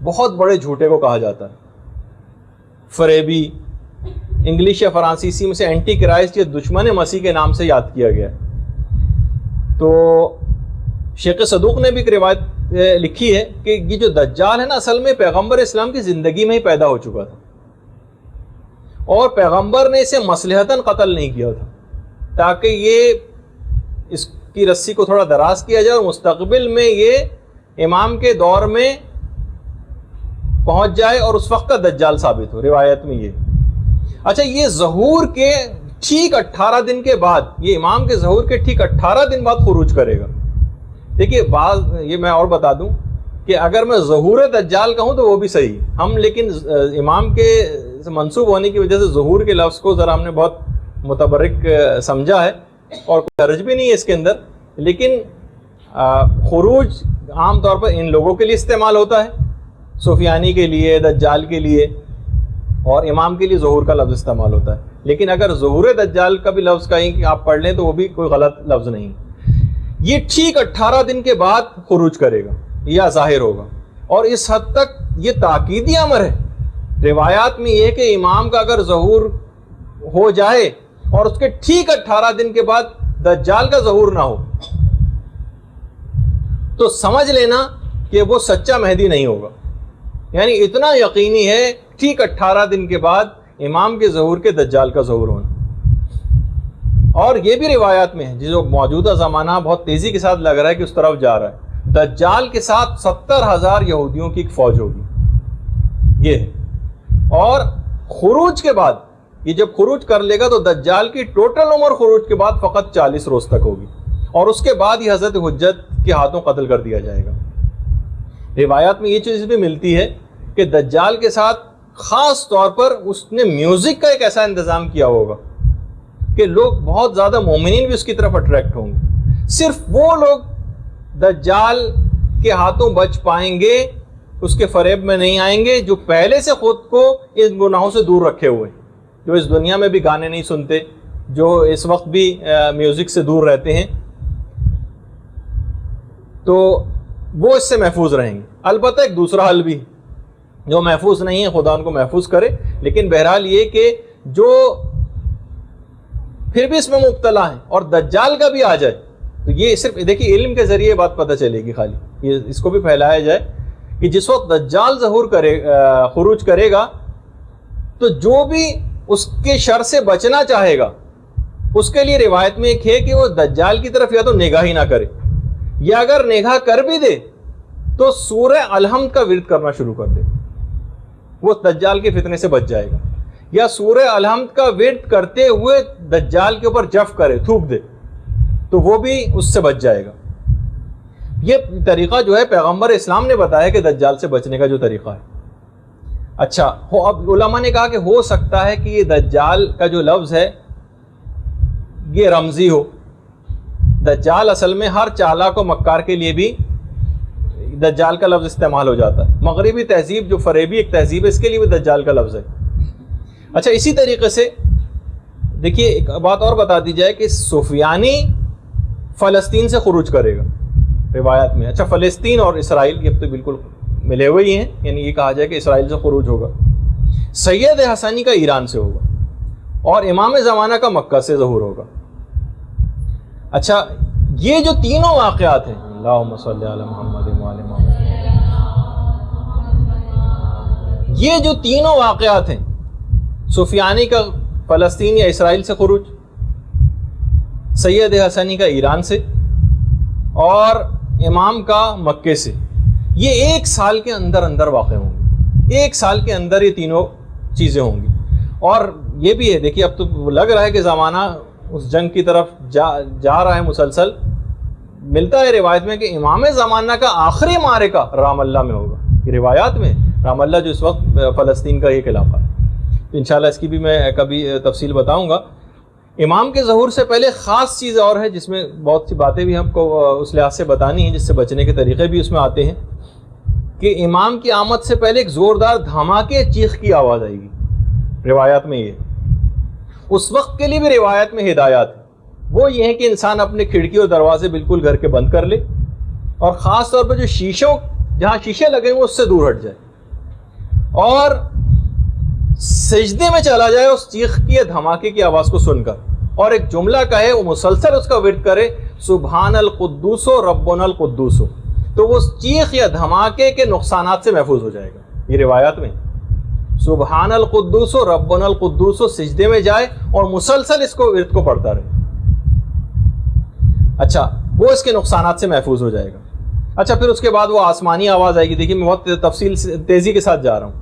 بہت بڑے جھوٹے کو کہا جاتا ہے، فریبی، انگلش یا فرانسیسی میں سے اینٹی کرائسٹ یا دشمن مسیح کے نام سے یاد کیا گیا ہے۔ تو شیخ صدوق نے بھی ایک روایت لکھی ہے کہ یہ جو دجال ہے نا، اصل میں پیغمبر اسلام کی زندگی میں ہی پیدا ہو چکا تھا، اور پیغمبر نے اسے مصلحتاً قتل نہیں کیا تھا تاکہ یہ اس کی رسی کو تھوڑا دراز کیا جائے اور مستقبل میں یہ امام کے دور میں پہنچ جائے اور اس وقت کا دجال ثابت ہو، روایت میں یہ۔ اچھا، یہ ظہور کے ٹھیک 18 دن کے بعد، یہ امام کے ظہور کے ٹھیک 18 دن بعد خروج کرے گا۔ دیکھیے یہ میں اور بتا دوں کہ اگر میں ظہور دجال کہوں تو وہ بھی صحیح ہم، لیکن امام کے منسوب ہونے کی وجہ سے ظہور کے لفظ کو ذرا ہم نے بہت متبرک سمجھا ہے، اور کوئی حرج بھی نہیں ہے اس کے اندر، لیکن خروج عام طور پر ان لوگوں کے لیے استعمال ہوتا ہے، سفیانی کے لیے، دجال کے لیے، اور امام کے لیے ظہور کا لفظ استعمال ہوتا ہے۔ لیکن اگر ظہور دجال کا بھی لفظ کہیں کہ آپ پڑھ لیں تو وہ بھی کوئی غلط لفظ نہیں۔ یہ ٹھیک 18 دن کے بعد خروج کرے گا یا ظاہر ہوگا، اور اس حد تک یہ تاکیدی امر ہے۔ روایات میں یہ کہ امام کا اگر ظہور ہو جائے اور اس کے ٹھیک 18 دن کے بعد دجال کا ظہور نہ ہو تو سمجھ لینا کہ وہ سچا مہدی نہیں ہوگا، یعنی اتنا یقینی ہے ٹھیک 18 دن کے بعد امام کے ظہور کے دجال کا ظہور ہونا۔ اور یہ بھی روایات میں ہے، جو موجودہ زمانہ بہت تیزی کے ساتھ لگ رہا ہے کہ اس طرف جا رہا ہے، دجال کے ساتھ 70,000 یہودیوں کی ایک فوج ہوگی، یہ ہے۔ اور خروج کے بعد، یہ جب خروج کر لے گا تو دجال کی ٹوٹل عمر خروج کے بعد فقط 40 روز تک ہوگی، اور اس کے بعد ہی حضرت حجت کے ہاتھوں قتل کر دیا جائے گا۔ روایات میں یہ چیز بھی ملتی ہے کہ دجال کے ساتھ خاص طور پر اس نے میوزک کا ایک ایسا انتظام کیا ہوگا کہ لوگ بہت زیادہ مومنین بھی اس کی طرف اٹریکٹ ہوں گے۔ صرف وہ لوگ دجال کے ہاتھوں بچ پائیں گے، اس کے فریب میں نہیں آئیں گے، جو پہلے سے خود کو اس گناہوں سے دور رکھے ہوئے، جو اس دنیا میں بھی گانے نہیں سنتے، جو اس وقت بھی میوزک سے دور رہتے ہیں، تو وہ اس سے محفوظ رہیں گے۔ البتہ ایک دوسرا حل بھی، جو محفوظ نہیں ہے خدا ان کو محفوظ کرے، لیکن بہرحال یہ کہ جو پھر بھی اس میں مبتلا ہیں اور دجال کا بھی آ جائے تو یہ صرف دیکھیے علم کے ذریعے بات پتہ چلے گی، خالی یہ اس کو بھی پھیلایا جائے کہ جس وقت دجال ظہور خروج کرے گا تو جو بھی اس کے شر سے بچنا چاہے گا اس کے لیے روایت میں ایک ہے کہ وہ دجال کی طرف یا تو نگاہ ہی نہ کرے، یا اگر نگاہ کر بھی دے تو سورہ الحمد کا ورد کرنا شروع کر دے، وہ دجال کے فتنے سے بچ جائے گا، یا سورہ الحمد کا ورد کرتے ہوئے دجال کے اوپر جف کرے، تھوک دے، تو وہ بھی اس سے بچ جائے گا۔ یہ طریقہ جو ہے پیغمبر اسلام نے بتایا کہ دجال سے بچنے کا جو طریقہ ہے۔ اچھا، اب علماء نے کہا کہ ہو سکتا ہے کہ یہ دجال کا جو لفظ ہے یہ رمزی ہو۔ دجال اصل میں ہر چالاک و مکار کے لیے بھی دجال کا لفظ استعمال ہو جاتا ہے۔ مغربی تہذیب جو فریبی ایک تہذیب ہے، اس کے لیے بھی دجال کا لفظ ہے۔ اچھا، اسی طریقے سے دیکھیے ایک بات اور بتا دی جائے کہ سفیانی فلسطین سے خروج کرے گا روایت میں۔ اچھا، فلسطین اور اسرائیل یہ تو بالکل ملے ہوئے ہی ہیں، یعنی یہ کہا جائے کہ اسرائیل سے خروج ہوگا۔ سید حسنی کا ایران سے ہوگا، اور امام زمانہ کا مکہ سے ظہور ہوگا۔ اچھا، یہ جو تینوں واقعات ہیں، اللہم صلی علی محمد وعلی محمد، یہ جو تینوں واقعات ہیں، سفیانی کا فلسطین یا اسرائیل سے خروج، سید حسنی کا ایران سے، اور امام کا مکے سے، یہ ایک سال کے اندر اندر واقع ہوں گے۔ ایک سال کے اندر یہ تینوں چیزیں ہوں گی۔ اور یہ بھی ہے، دیکھیے اب تو لگ رہا ہے کہ زمانہ اس جنگ کی طرف جا رہا ہے مسلسل۔ ملتا ہے روایت میں کہ امام زمانہ کا آخری معرکہ رام اللہ میں ہوگا۔ یہ روایات میں رام اللہ جو اس وقت فلسطین کا ایک علاقہ ہے، تو انشاءاللہ اس کی بھی میں کبھی تفصیل بتاؤں گا. امام کے ظہور سے پہلے خاص چیز اور ہے جس میں بہت سی باتیں بھی ہم کو اس لحاظ سے بتانی ہیں، جس سے بچنے کے طریقے بھی اس میں آتے ہیں، کہ امام کی آمد سے پہلے ایک زوردار دھماکے چیخ کی آواز آئے گی. روایات میں یہ اس وقت کے لیے بھی روایت میں ہدایات ہے، وہ یہ ہے کہ انسان اپنے کھڑکی اور دروازے بالکل گھر کے بند کر لے، اور خاص طور پر جو شیشوں جہاں شیشے لگے ہیں اس سے دور ہٹ جائے، اور سجدے میں چلا جائے اس چیخ کی یا دھماکے کی آواز کو سن کر، اور ایک جملہ کہے، وہ مسلسل اس کا ورد کرے، سبحان القدوس ربنا القدوس، تو وہ چیخ یا دھماکے کے نقصانات سے محفوظ ہو جائے گا. یہ روایات میں سبحان القدوس ربنا القدوس سجدے میں جائے اور مسلسل اس کو ورد کو پڑھتا رہے. اچھا، وہ اس کے نقصانات سے محفوظ ہو جائے گا. اچھا، پھر اس کے بعد وہ آسمانی آواز آئے گی. دیکھیے میں بہت تفصیل تیزی کے ساتھ جا رہا ہوں.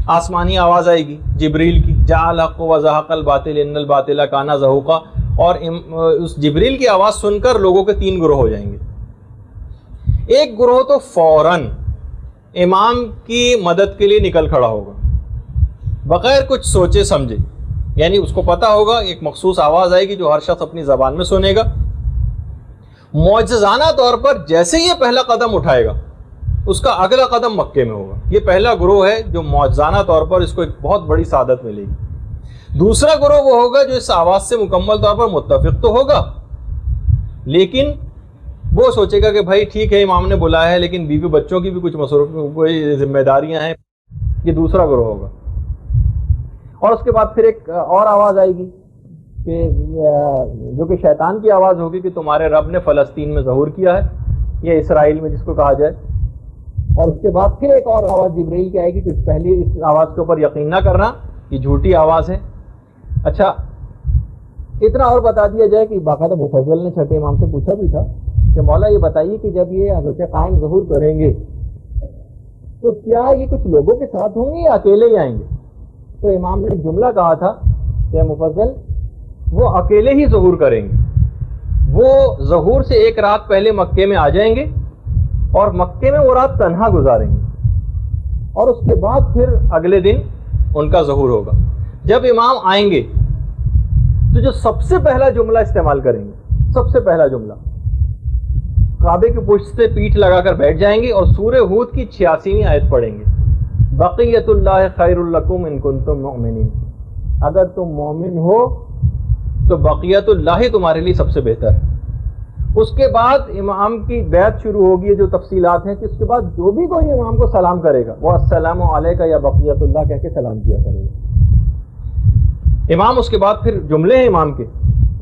آسمانی آواز آئے گی جبریل کی، جاء الحق وزهق الباطل ان الباطل کان زهوقا، اور اس جبریل کی آواز سن کر لوگوں کے 3 گروہ ہو جائیں گے. ایک گروہ تو فوراً امام کی مدد کے لیے نکل کھڑا ہوگا بغیر کچھ سوچے سمجھے، یعنی اس کو پتا ہوگا ایک مخصوص آواز آئے گی جو ہر شخص اپنی زبان میں سنے گا. معجزانہ طور پر جیسے یہ پہلا قدم اٹھائے گا اس کا اگلا قدم مکے میں ہوگا. یہ پہلا گروہ ہے جو معجزانہ طور پر اس کو ایک بہت بڑی سعادت ملے گی. دوسرا گروہ وہ ہوگا جو اس آواز سے مکمل طور پر متفق تو ہوگا، لیکن وہ سوچے گا کہ بھائی ٹھیک ہے امام نے بلایا ہے لیکن بیوی بچوں کی بھی کچھ کوئی ذمہ داریاں ہیں. یہ دوسرا گروہ ہوگا. اور اس کے بعد پھر ایک اور آواز آئے گی کہ جو کہ شیطان کی آواز ہوگی کہ تمہارے رب نے فلسطین میں ظہور کیا ہے، یا اسرائیل میں جس کو کہا جائے. اور اس کے بعد پھر ایک اور آواز جبرائیل کی آئے گی کہ پہلی اس آواز کے اوپر یقین نہ کرنا، یہ جھوٹی آواز ہے. اچھا، اتنا اور بتا دیا جائے کہ باقاعدہ مفضل نے چھٹے امام سے پوچھا بھی تھا کہ مولا یہ بتائیے کہ جب یہ حضرت قائم ظہور کریں گے تو کیا یہ کچھ لوگوں کے ساتھ ہوں گے یا اکیلے ہی آئیں گے؟ تو امام نے جملہ کہا تھا کہ مفضل وہ اکیلے ہی ظہور کریں گے. وہ ظہور سے ایک رات پہلے مکے میں آ جائیں گے اور مکے میں وہ رات تنہا گزاریں گے، اور اس کے بعد پھر اگلے دن ان کا ظہور ہوگا. جب امام آئیں گے تو جو سب سے پہلا جملہ استعمال کریں گے، سب سے پہلا جملہ کعبے کی پشت سے پیٹھ لگا کر بیٹھ جائیں گے اور سورہ ہود کی 86ویں آیت پڑھیں گے، بقیت اللہ خیر لکم ان کنتم مؤمنین. اگر تم مومن ہو تو بقیت اللہ تمہارے لیے سب سے بہتر ہے. اس کے بعد امام کی بیعت شروع ہوگی، جو تفصیلات ہیں کہ اس کے بعد جو بھی کوئی امام کو سلام کرے گا وہ السلام علیکہ یا بقیت اللہ کہہ کے سلام کیا کرے گا. امام اس کے بعد پھر جملے ہیں امام کے،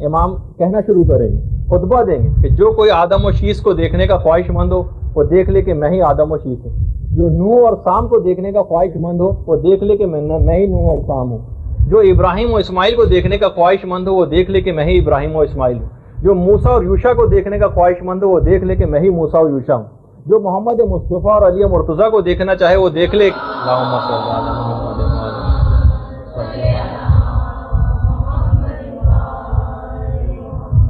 امام کہنا شروع کریں گے، خطبہ دیں گے کہ جو کوئی آدم و شیس کو دیکھنے کا خواہش مند ہو وہ دیکھ لے کہ میں ہی آدم و شیس ہوں، جو نوح اور سام کو دیکھنے کا خواہش مند ہو وہ دیکھ لے کہ میں ہی نوح اور سام ہوں، جو ابراہیم و اسماعیل کو دیکھنے کا خواہش مند ہو وہ دیکھ لے کہ میں ہی ابراہیم و اسماعیل ہوں، جو موسیٰ اور یوشع کو دیکھنے کا خواہش مند ہو وہ دیکھ لے کہ میں ہی موسیٰ اور یوشع ہوں، جو محمد مصطفیٰ اور علی مرتضیٰ کو دیکھنا چاہے وہ دیکھ لے اللہم صل علی محمد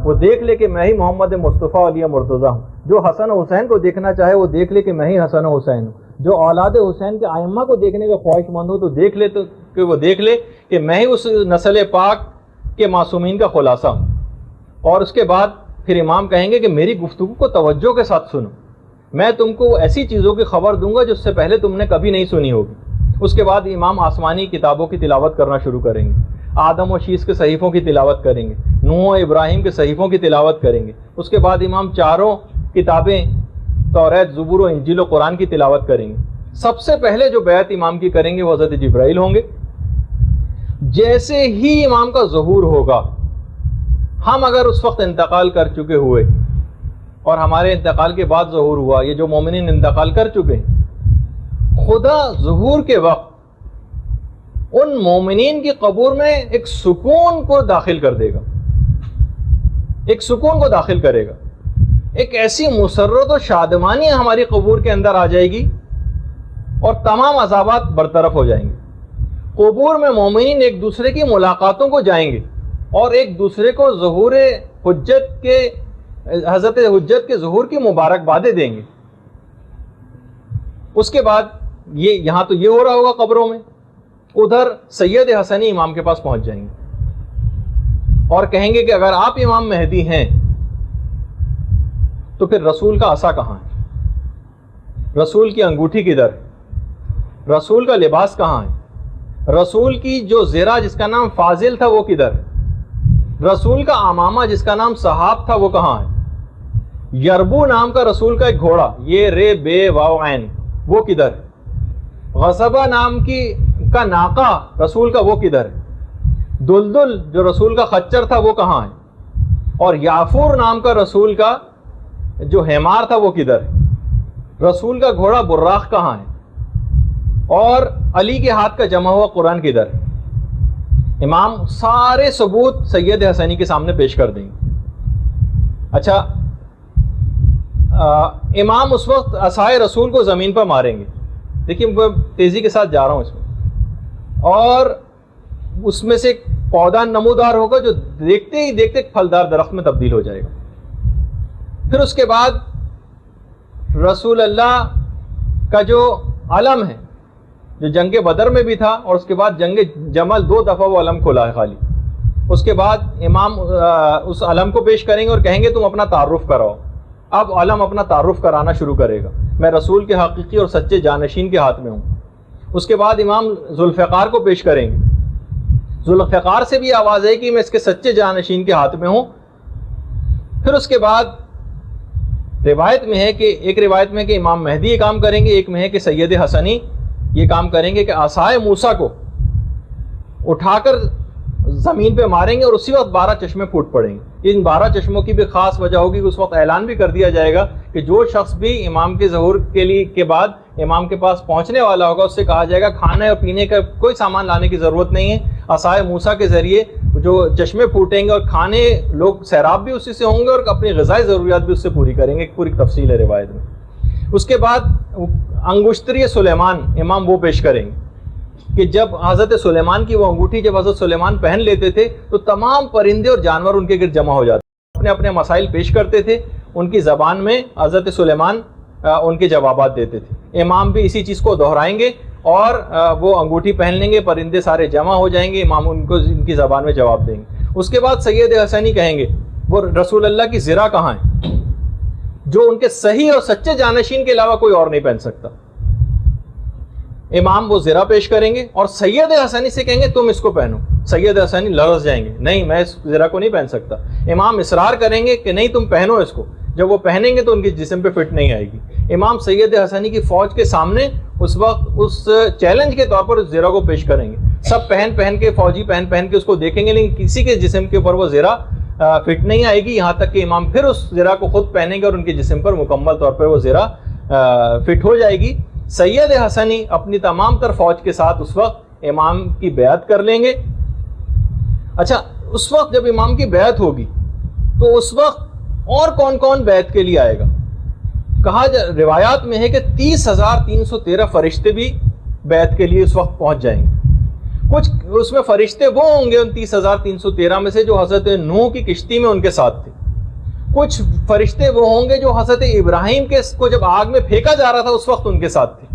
وہ دیکھ لے کہ میں ہی محمد مصطفیٰ علی مرتضیٰ ہوں، جو حسن و حسین کو دیکھنا چاہے وہ دیکھ لے کہ میں ہی حسن و حسین ہوں، جو اولاد حسین کے ائمہ کو دیکھنے کا خواہش مند ہو تو دیکھ لے وہ دیکھ لے کہ میں ہی اس نسل پاک کے معصومین کا خلاصہ ہوں. اور اس کے بعد پھر امام کہیں گے کہ میری گفتگو کو توجہ کے ساتھ سنو، میں تم کو ایسی چیزوں کی خبر دوں گا جس سے پہلے تم نے کبھی نہیں سنی ہوگی. اس کے بعد امام آسمانی کتابوں کی تلاوت کرنا شروع کریں گے، آدم و شیس کے صحیفوں کی تلاوت کریں گے، نوح و ابراہیم کے صحیفوں کی تلاوت کریں گے. اس کے بعد امام چاروں کتابیں توریت، زبور و انجیل و قرآن کی تلاوت کریں گے. سب سے پہلے جو بیعت امام کی کریں گے وہ حضرت جبرائیل ہوں گے. جیسے ہی امام کا ظہور ہوگا، ہم اگر اس وقت انتقال کر چکے ہوئے اور ہمارے انتقال کے بعد ظہور ہوا، یہ جو مومنین انتقال کر چکے ہیں، خدا ظہور کے وقت ان مومنین کی قبور میں ایک سکون کو داخل کر دے گا، ایک سکون کو داخل کرے گا، ایک ایسی مسرت و شادمانی ہماری قبور کے اندر آ جائے گی اور تمام عذابات برطرف ہو جائیں گے. قبور میں مومنین ایک دوسرے کی ملاقاتوں کو جائیں گے اور ایک دوسرے کو ظہور حجت کے حضرت حجت کے ظہور کی مبارکبادیں دیں گے. اس کے بعد یہاں تو یہ ہو رہا ہوگا قبروں میں، ادھر سید حسنی امام کے پاس پہنچ جائیں گے اور کہیں گے کہ اگر آپ امام مہدی ہیں تو پھر رسول کا عصا کہاں ہے؟ رسول کی انگوٹھی کدھر ہے؟ رسول کا لباس کہاں ہے؟ رسول کی جو زرہ جس کا نام فاضل تھا وہ کدھر ہے؟ رسول کا امامہ جس کا نام صحاب تھا وہ کہاں ہے؟ یربو نام کا رسول کا ایک گھوڑا، یہ رے بے واو عین، وہ کدھر ہے؟ غصبہ نام کا ناقہ رسول کا وہ کدھر ہے؟ دلدل جو رسول کا خچر تھا وہ کہاں ہے؟ اور یافور نام کا رسول کا جو حمار تھا وہ کدھر ہے؟ رسول کا گھوڑا براق کہاں ہے؟ اور علی کے ہاتھ کا جمع ہوا قرآن کدھر ہے؟ امام سارے ثبوت سید حسنی کے سامنے پیش کر دیں گے۔ اچھا، امام اس وقت عصائے رسول کو زمین پر ماریں گے، دیکھیے میں تیزی کے ساتھ جا رہا ہوں اس میں، اور اس میں سے ایک پودا نمودار ہوگا جو دیکھتے ہی دیکھتے ایک پھلدار درخت میں تبدیل ہو جائے گا۔ پھر اس کے بعد رسول اللہ کا جو علم ہے، جو جنگ بدر میں بھی تھا اور اس کے بعد جنگ جمل 2 دفعہ وہ علم کھلا ہے خالی، اس کے بعد امام اس علم کو پیش کریں گے اور کہیں گے تم اپنا تعارف کراؤ۔ اب علم اپنا تعارف کرانا شروع کرے گا، میں رسول کے حقیقی اور سچے جانشین کے ہاتھ میں ہوں۔ اس کے بعد امام ذوالفقار کو پیش کریں گے، ذوالفقار سے بھی آواز ہے کہ میں اس کے سچے جانشین کے ہاتھ میں ہوں۔ پھر اس کے بعد روایت میں ہے کہ ایک روایت میں کہ امام مہدی یہ کام کریں گے، ایک میں ہے کہ سید حسنی یہ کام کریں گے کہ عصائے موسیٰ کو اٹھا کر زمین پہ ماریں گے اور اسی وقت 12 چشمے پھوٹ پڑیں گے۔ ان 12 چشموں کی بھی خاص وجہ ہوگی کہ اس وقت اعلان بھی کر دیا جائے گا کہ جو شخص بھی امام کے ظہور کے بعد امام کے پاس پہنچنے والا ہوگا اس سے کہا جائے گا کھانے اور پینے کا کوئی سامان لانے کی ضرورت نہیں ہے، عصائے موسیٰ کے ذریعے جو چشمے پھوٹیں گے اور کھانے لوگ سیراب بھی اسی سے ہوں گے اور اپنی غذائی ضروریات بھی اس سے پوری کریں گے، ایک پوری تفصیل ہے روایت میں۔ اس کے بعد انگشتری سلیمان امام وہ پیش کریں گے کہ جب حضرت سلیمان کی وہ انگوٹھی جب حضرت سلیمان پہن لیتے تھے تو تمام پرندے اور جانور ان کے گرد جمع ہو جاتے، اپنے اپنے مسائل پیش کرتے تھے، ان کی زبان میں حضرت سلیمان ان کے جوابات دیتے تھے۔ امام بھی اسی چیز کو دہرائیں گے اور وہ انگوٹھی پہن لیں گے، پرندے سارے جمع ہو جائیں گے، امام ان کو ان کی زبان میں جواب دیں گے۔ اس کے بعد سید حسنی کہیں گے وہ رسول اللہ کی زرہ کہاں ہے جو ان کے صحیح اور سچے جانشین کے علاوہ کوئی اور نہیں پہن سکتا۔ امام وہ زرہ پیش کریں گے اور سید حسنی سے کہیں گے تم اس کو پہنو۔ سید حسنی لرز جائیں گے، نہیں میں اس زرہ کو نہیں پہن سکتا۔ امام اصرار کریں گے کہ نہیں تم پہنو اس کو، جب وہ پہنیں گے تو ان کے جسم پہ فٹ نہیں آئے گی۔ امام سید حسنی کی فوج کے سامنے اس وقت اس چیلنج کے طور پر اس زرہ کو پیش کریں گے، سب پہن کے فوجی پہن کے اس کو دیکھیں گے، لیکن کسی کے جسم کے اوپر وہ زرہ فٹ نہیں آئے گی، یہاں تک کہ امام پھر اس زرہ کو خود پہنیں گے اور ان کے جسم پر مکمل طور پر وہ زرہ فٹ ہو جائے گی۔ سید حسنی اپنی تمام تر فوج کے ساتھ اس وقت امام کی بیعت کر لیں گے۔ اچھا، اس وقت جب امام کی بیعت ہوگی تو اس وقت اور کون کون بیعت کے لیے آئے گا؟ روایات میں ہے کہ 30,313 فرشتے بھی بیعت کے لیے اس وقت پہنچ جائیں گے۔ کچھ اس میں فرشتے وہ ہوں گے ان 30,313 میں سے جو حضرت نوح کی کشتی میں ان کے ساتھ تھے، کچھ فرشتے وہ ہوں گے جو حضرت ابراہیم کو جب آگ میں پھینکا جا رہا تھا اس وقت ان کے ساتھ تھے،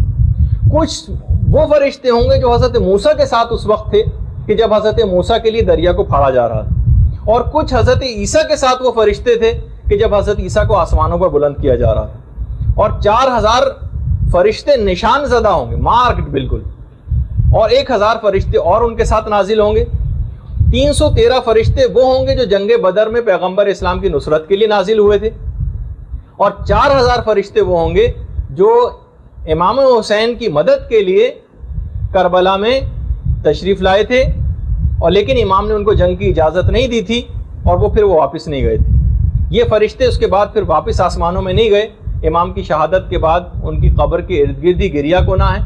کچھ وہ فرشتے ہوں گے جو حضرت موسیٰ کے ساتھ اس وقت تھے کہ جب حضرت موسیٰ کے لیے دریا کو پھاڑا جا رہا تھا، اور کچھ حضرت عیسیٰ کے ساتھ وہ فرشتے تھے کہ جب حضرت عیسیٰ کو آسمانوں پر بلند کیا جا رہا تھا، اور 4,000 فرشتے نشان زدہ ہوں گے، مارکڈ بالکل، اور 1,000 فرشتے اور ان کے ساتھ نازل ہوں گے۔ 313 فرشتے وہ ہوں گے جو جنگ بدر میں پیغمبر اسلام کی نصرت کے لیے نازل ہوئے تھے، اور 4,000 فرشتے وہ ہوں گے جو امام حسین کی مدد کے لیے کربلا میں تشریف لائے تھے، اور لیکن امام نے ان کو جنگ کی اجازت نہیں دی تھی اور وہ پھر واپس نہیں گئے تھے۔ یہ فرشتے اس کے بعد پھر واپس آسمانوں میں نہیں گئے۔ امام کی شہادت کے بعد ان کی قبر کے ارد گرد ہی گریہ کونا ہے،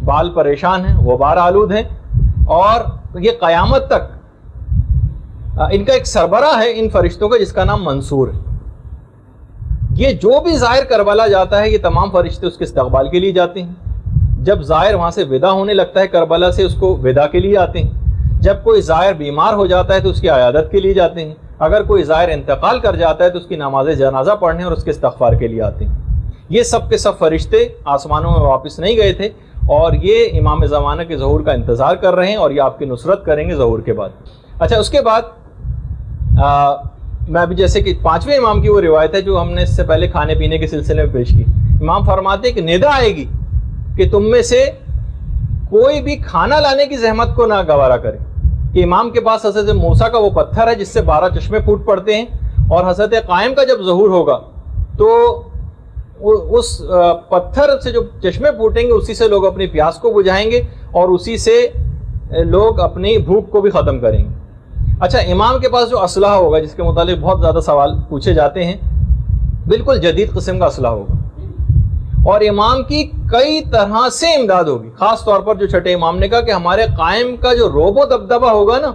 بال پریشان ہیں، غبار آلود ہیں، اور یہ قیامت تک ان کا ایک سربراہ ہے ان فرشتوں کا جس کا نام منصور ہے۔ یہ جو بھی زائر کربلا جاتا ہے یہ تمام فرشتے اس کے استقبال کے لیے جاتے ہیں۔ جب زائر وہاں سے ودا ہونے لگتا ہے کربلا سے، اس کو ودا کے لیے آتے ہیں۔ جب کوئی زائر بیمار ہو جاتا ہے تو اس کی عیادت کے لیے جاتے ہیں۔ اگر کوئی زائر انتقال کر جاتا ہے تو اس کی نماز جنازہ پڑھنے اور اس کے استغفار کے لیے آتے ہیں۔ یہ سب کے سب فرشتے آسمانوں میں واپس نہیں گئے تھے، اور یہ امام زمانہ کے ظہور کا انتظار کر رہے ہیں اور یہ آپ کی نصرت کریں گے ظہور کے بعد. اچھا اس کے بعد میں ابھی جیسے کہ 5ویں امام کی وہ روایت ہے جو ہم نے اس سے پہلے کھانے پینے کے سلسلے میں پیش کی. امام فرماتے ہیں کہ ندا آئے گی کہ تم میں سے کوئی بھی کھانا لانے کی زحمت کو نہ گوارا کرے. کہ امام کے پاس حضرت موسیٰ کا وہ پتھر ہے جس سے 12 چشمے پھوٹ پڑتے ہیں, اور حضرت قائم کا جب ظہور ہوگا تو اس پتھر سے جو چشمے پھوٹیں گے اسی سے لوگ اپنی پیاس کو بجھائیں گے اور اسی سے لوگ اپنی بھوک کو بھی ختم کریں گے. اچھا امام کے پاس جو اسلحہ ہوگا جس کے متعلق بہت زیادہ سوال پوچھے جاتے ہیں, بالکل جدید قسم کا اسلحہ ہوگا اور امام کی کئی طرح سے امداد ہوگی. خاص طور پر جو چھٹے امام نے کہا کہ ہمارے قائم کا جو روب و دبدبہ ہوگا نا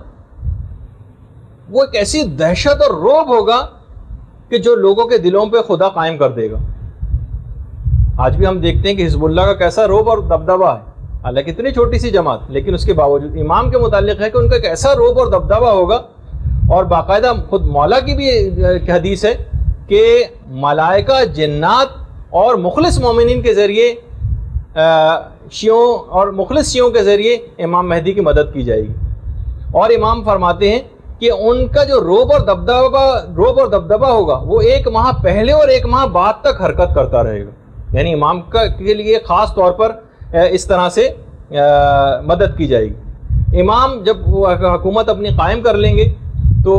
وہ ایک ایسی دہشت اور روب ہوگا کہ جو لوگوں کے دلوں پہ خدا قائم کر دے گا. آج بھی ہم دیکھتے ہیں کہ حزب اللہ کا کیسا روب اور دبدبہ ہے, حالانکہ اتنی چھوٹی سی جماعت, لیکن اس کے باوجود امام کے متعلق ہے کہ ان کا ایک ایسا روب اور دبدبہ ہوگا. اور باقاعدہ خود مولا کی بھی حدیث ہے کہ ملائکہ, جنات اور مخلص مومنین کے ذریعے شیعوں اور مخلص شیعوں کے ذریعے امام مہدی کی مدد کی جائے گی. اور امام فرماتے ہیں کہ ان کا جو روب اور دبدبہ ہوگا وہ 1 ماہ پہلے اور 1 ماہ بعد تک حرکت کرتا رہے گا. یعنی امام کے لیے خاص طور پر اس طرح سے مدد کی جائے گی. امام جب حکومت اپنی قائم کر لیں گے تو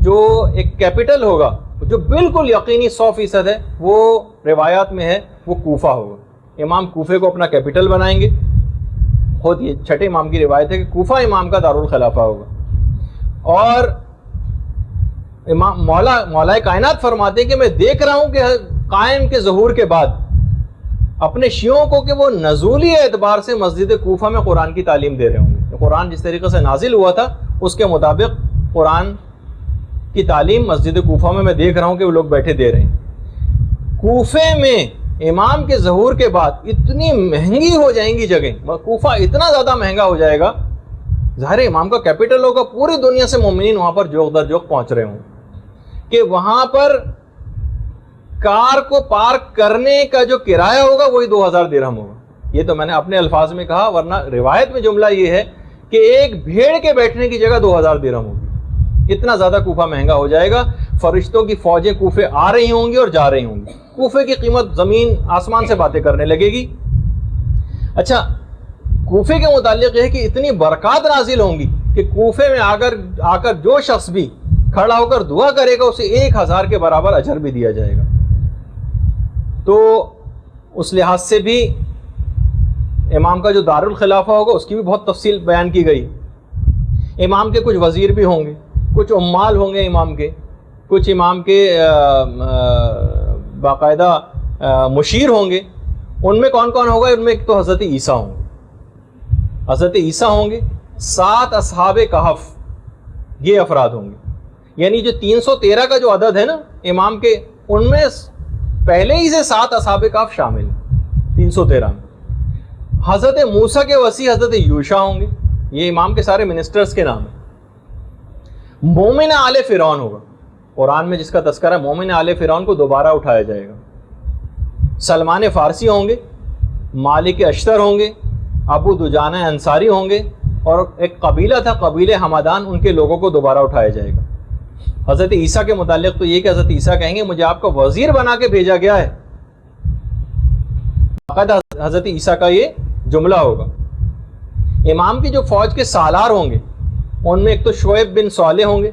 جو ایک کیپٹل ہوگا جو بالکل یقینی 100% ہے, وہ روایات میں ہے وہ کوفہ ہوگا. امام کوفے کو اپنا کیپٹل بنائیں گے. خود یہ چھٹے امام کی روایت ہے کہ کوفہ امام کا دارالخلافہ ہوگا. اور امام مولا کائنات فرماتے ہیں کہ میں دیکھ رہا ہوں کہ قائم کے ظہور کے بعد اپنے شیعوں کو کہ وہ نزولی اعتبار سے مسجد کوفہ میں قرآن کی تعلیم دے رہے ہوں گے. قرآن جس طریقے سے نازل ہوا تھا اس کے مطابق قرآن کی تعلیم مسجد کوفہ میں دیکھ رہا ہوں کہ وہ لوگ بیٹھے دے رہے ہیں. کوفے میں امام کے ظہور کے بعد اتنی مہنگی ہو جائیں گی جگہیں, کوفہ اتنا زیادہ مہنگا ہو جائے گا, ظاہر امام کا کیپٹل ہوگا, پوری دنیا سے مومنین وہاں پر جوق در جوق پہنچ رہے ہوں کہ وہاں پر کار کو پارک کرنے کا جو کرایہ ہوگا وہی 2000 درہم ہوگا. یہ تو میں نے اپنے الفاظ میں کہا, ورنہ روایت میں جملہ یہ ہے کہ ایک بھیڑ کے بیٹھنے کی جگہ 2000 درہم ہوگی. اتنا زیادہ کوفہ مہنگا ہو جائے گا. فرشتوں کی فوجیں کوفے آ رہی ہوں گی اور جا رہی ہوں گی. کوفے کی قیمت زمین آسمان سے باتیں کرنے لگے گی. اچھا کوفے کے متعلق یہ ہے کہ اتنی برکات نازل ہوں گی کہ کوفے میں آ کر جو شخص بھی کھڑا ہو کر دعا کرے گا اسے 1000 کے برابر اجر بھی دیا جائے گا. تو اس لحاظ سے بھی امام کا جو دارالخلافہ ہوگا اس کی بھی بہت تفصیل بیان کی گئی. امام کے کچھ وزیر بھی ہوں گے, کچھ عمال ہوں گے امام کے, کچھ امام کے باقاعدہ مشیر ہوں گے. ان میں کون کون ہوگا؟ ان میں ایک تو حضرت عیسیٰ ہوں گے, حضرت عیسیٰ ہوں گے, 7 اصحاب کہف یہ افراد ہوں گے. یعنی جو 313 کا جو عدد ہے نا امام کے, ان میں پہلے ہی سے 7 اصحاب کہف شامل ہیں 313 میں. حضرت موسیٰ کے وصی حضرت یوشع ہوں گے, یہ امام کے سارے منسٹرز کے نام ہیں. مومن آل فرعون ہوگا, قرآن میں جس کا تذکرہ ہے مومن آل فرعون کو دوبارہ اٹھایا جائے گا. سلمان فارسی ہوں گے, مالک اشتر ہوں گے, ابو دجانہ انصاری ہوں گے, اور ایک قبیلہ تھا قبیلہ حمدان, ان کے لوگوں کو دوبارہ اٹھایا جائے گا. حضرت عیسیٰ کے متعلق تو یہ کہ حضرت عیسیٰ کہیں گے مجھے آپ کا وزیر بنا کے بھیجا گیا ہے. حضرت عیسیٰ کا یہ جملہ ہوگا. امام کی جو فوج کے سالار ہوں گے ان میں ایک تو شعیب بن صالح ہوں گے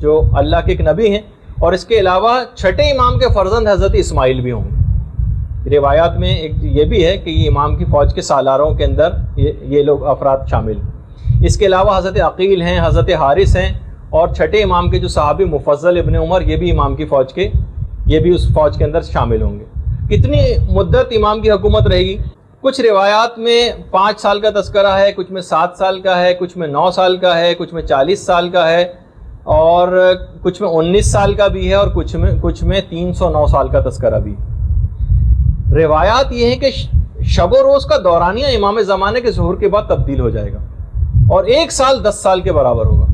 جو اللہ کے ایک نبی ہیں, اور اس کے علاوہ چھٹے امام کے فرزند حضرت اسماعیل بھی ہوں گے. روایات میں ایک یہ بھی ہے کہ یہ امام کی فوج کے سالاروں کے اندر یہ لوگ افراد شامل ہیں. اس کے علاوہ حضرت عقیل ہیں, حضرت حارث ہیں, اور چھٹے امام کے جو صحابی مفضل ابن عمر یہ بھی امام کی فوج کے, یہ بھی اس فوج کے اندر شامل ہوں گے. کتنی مدت امام کی حکومت رہے گی؟ کچھ روایات میں 5 سال کا تذکرہ ہے, کچھ میں 7 سال کا ہے, کچھ میں 9 سال کا ہے, کچھ میں 40 سال کا ہے, اور کچھ میں 19 سال کا بھی ہے, اور کچھ میں 309 سال کا تذکرہ بھی. روایات یہ ہیں کہ شب و روز کا دورانیہ امام زمانے کے ظہور کے بعد تبدیل ہو جائے گا اور 1 سال 10 سال کے برابر ہوگا.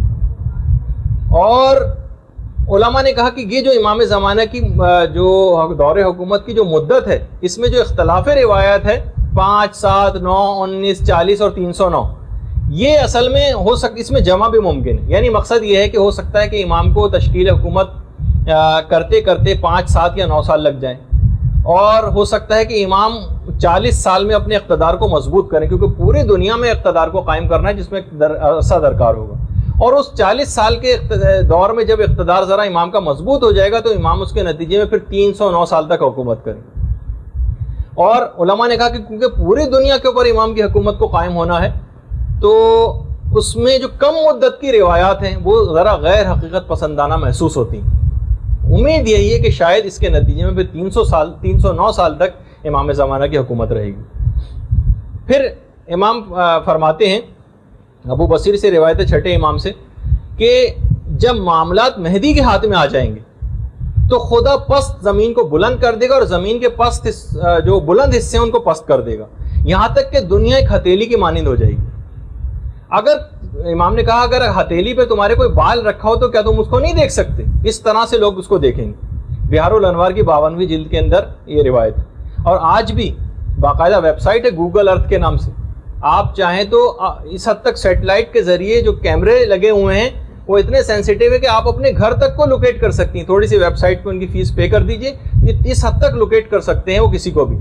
اور علماء نے کہا کہ یہ جو امام زمانہ کی جو دور حکومت کی جو مدت ہے اس میں جو اختلاف روایات ہے 5, 7, 9, 19, 40 اور 309 یہ اصل میں ہو سکتا، اس میں جمع بھی ممکن ہے. یعنی مقصد یہ ہے کہ ہو سکتا ہے کہ امام کو تشکیل حکومت کرتے کرتے 5, 7 یا 9 سال لگ جائیں، اور ہو سکتا ہے کہ امام 40 سال میں اپنے اقتدار کو مضبوط کریں، کیونکہ پوری دنیا میں اقتدار کو قائم کرنا ہے جس میں عرصہ درکار ہوگا. اور اس 40 سال کے دور میں جب اقتدار ذرا امام کا مضبوط ہو جائے گا تو امام اس کے نتیجے میں پھر 309 سال تک حکومت کریں. اور علماء نے کہا کہ کیونکہ پوری دنیا کے اوپر امام کی حکومت کو قائم ہونا ہے تو اس میں جو کم مدت کی روایات ہیں وہ ذرا غیر حقیقت پسندانہ محسوس ہوتی ہیں. امید یہی ہے کہ شاید اس کے نتیجے میں پھر 309 سال تک امام زمانہ کی حکومت رہے گی. پھر امام فرماتے ہیں، ابو بصیر سے روایت ہے چھٹے امام سے، کہ جب معاملات مہدی کے ہاتھ میں آ جائیں گے تو خدا پست زمین کو بلند کر دے گا اور زمین کے پست جو بلند حصے ہیں ان کو پست کر دے گا، یہاں تک کہ دنیا ایک ہتھیلی کی مانند ہو جائے گی. اگر امام نے کہا اگر ہتھیلی پہ تمہارے کوئی بال رکھا ہو تو کیا تم اس کو نہیں دیکھ سکتے؟ اس طرح سے لوگ اس کو دیکھیں گے. بہار الانوار کی 52ویں جلد کے اندر یہ روایت ہے. اور آج بھی باقاعدہ ویب سائٹ ہے گوگل ارتھ کے نام سے، آپ چاہیں تو اس حد تک سیٹلائٹ کے ذریعے جو کیمرے لگے ہوئے ہیں وہ اتنے سینسیٹیو ہے کہ آپ اپنے گھر تک کو لوکیٹ کر سکتی ہیں. تھوڑی سی ویب سائٹ پہ ان کی فیس پے کر دیجئے، اس حد تک لوکیٹ کر سکتے ہیں وہ کسی کو بھی،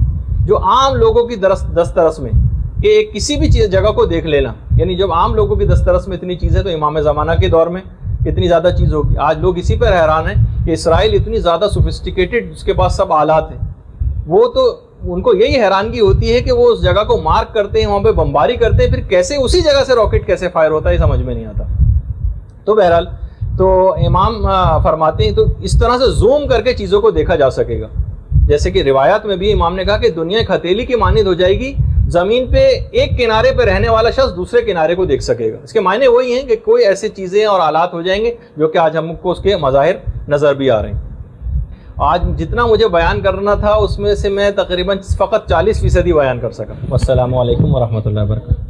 جو عام لوگوں کی دسترس میں کہ کسی بھی جگہ کو دیکھ لینا. یعنی جب عام لوگوں کی دسترس میں اتنی چیز ہے تو امام زمانہ کے دور میں کتنی زیادہ چیز ہوگی. آج لوگ اسی پر حیران ہیں کہ اسرائیل اتنی زیادہ سوفسٹیکیٹڈ، اس کے پاس سب آلات ہیں. وہ تو ان کو یہی حیرانگی ہوتی ہے کہ وہ اس جگہ کو مارک کرتے ہیں، وہاں پہ بمباری کرتے ہیں، پھر کیسے اسی جگہ سے راکٹ کیسے فائر ہوتا ہے یہ سمجھ میں نہیں آتا. تو بہرحال تو امام فرماتے ہیں تو اس طرح سے زوم کر کے چیزوں کو دیکھا جا سکے گا. جیسے کہ روایات میں بھی امام نے کہا کہ دنیا ایک ہتھیلی کی مانند ہو جائے گی، زمین پہ ایک کنارے پہ رہنے والا شخص دوسرے کنارے کو دیکھ سکے گا. اس کے معنی وہی ہیں کہ کوئی ایسی چیزیں اور آلات ہو جائیں گے جو کہ آج ہم کو اس کے مظاہر نظر بھی آ رہے ہیں. آج جتنا مجھے بیان کرنا تھا اس میں سے میں تقریباً فقط 40% بیان کر سکا. السلام علیکم ورحمۃ اللہ وبرکاتہ.